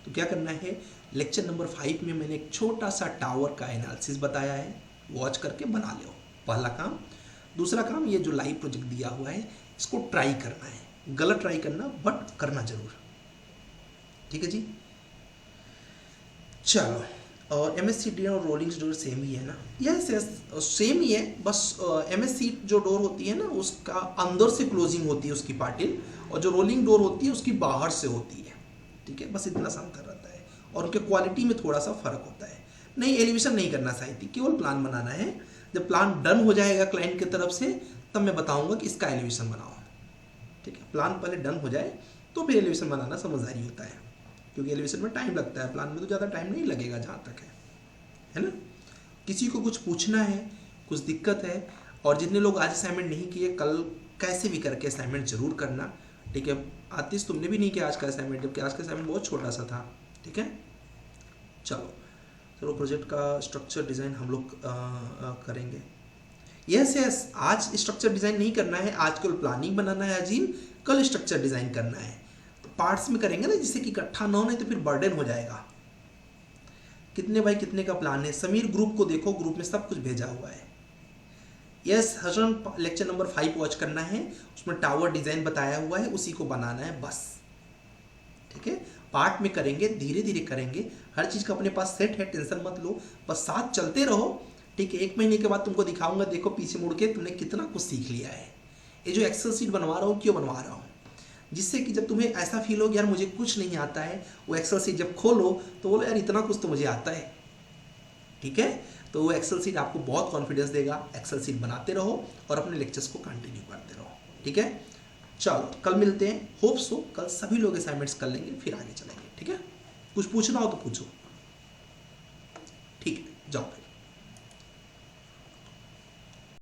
S1: तो क्या करना है, लेक्चर नंबर 5 में मैंने एक छोटा सा टावर का एनालिसिस बताया है, वॉच करके बना लो, पहला काम। दूसरा काम, ये जो लाइव प्रोजेक्ट दिया हुआ है इसको ट्राई करना है, गलत ट्राई करना बट करना जरूर, ठीक है जी। चलो, और एम एस सी और रोलिंग डोर सेम ही है ना, यस यस सेम ही है, बस एम एस सी जो डोर होती है ना उसका अंदर से क्लोजिंग होती है उसकी पार्टिल, और जो रोलिंग डोर होती है उसकी बाहर से होती है, ठीक है। बस इतना सा अंतर रहता है, और उनके क्वालिटी में थोड़ा सा फर्क होता है। नहीं, एलिवेशन नहीं करना साहित्य, केवल प्लान बनाना है। जब प्लान डन हो जाएगा क्लाइंट की तरफ से, तब मैं बताऊंगा कि इसका एलिवेशन बनाओ, ठीक है। प्लान पहले डन हो जाए तो फिर एलिवेशन बनाना समझदारी होता है, क्योंकि एलिवेशन में टाइम लगता है, प्लान में तो ज़्यादा टाइम नहीं लगेगा जहाँ तक है ना। किसी को कुछ पूछना है, कुछ दिक्कत है, और जितने लोग आज असाइनमेंट नहीं किए, कल कैसे भी करके असाइनमेंट जरूर करना, ठीक है। आतिश तुमने भी नहीं किया आज का असाइनमेंट, जबकि आज का असाइनमेंट बहुत छोटा सा था, ठीक है। चलो प्रोजेक्ट का स्ट्रक्चर डिज़ाइन हम लोग करेंगे। यस, आज स्ट्रक्चर डिज़ाइन नहीं करना है, आज कल प्लानिंग बनाना है अजीम, कल स्ट्रक्चर डिज़ाइन करना है। तो पार्ट्स में करेंगे ना, जिससे कि इकट्ठा ना हो, नहीं तो फिर बर्डन हो जाएगा। कितने बाई कितने का प्लान है, समीर ग्रुप को देखो, ग्रुप में सब कुछ भेजा हुआ है। Yes Hasan, lecture number 5 watch करना है, उसमें टावर डिज़ाइन बताया हुआ है, उसी को बनाना है बस, ठीक है। पार्ट में करेंगे, धीरे धीरे करेंगे, हर चीज़ का अपने पास सेट है, टेंशन मत लो, बस साथ चलते रहो। ठीक है, 1 महीने के बाद तुमको दिखाऊंगा, देखो पीछे मुड़ के तुमने कितना कुछ सीख लिया है। ये जो एक्सेल सीट बनवा रहा हूँ, क्यों बनवा रहा हूँ? जिससे कि जब तुम्हें ऐसा फील हो कि यार मुझे कुछ नहीं आता है, वो एक्सेल सीट जब खोलो तो बोलो यार इतना कुछ तो मुझे आता है। ठीक है, तो वो एक्सेल सीट आपको बहुत कॉन्फिडेंस देगा। एक्सेल सीट बनाते रहो और अपने लेक्चर्स को कंटिन्यू करते रहो। ठीक है, चलो कल मिलते हैं, होप सो कल सभी लोग असाइनमेंट्स कर लेंगे, फिर आगे चलेंगे। ठीक है, कुछ पूछना हो तो पूछो। ठीक है, जाओ।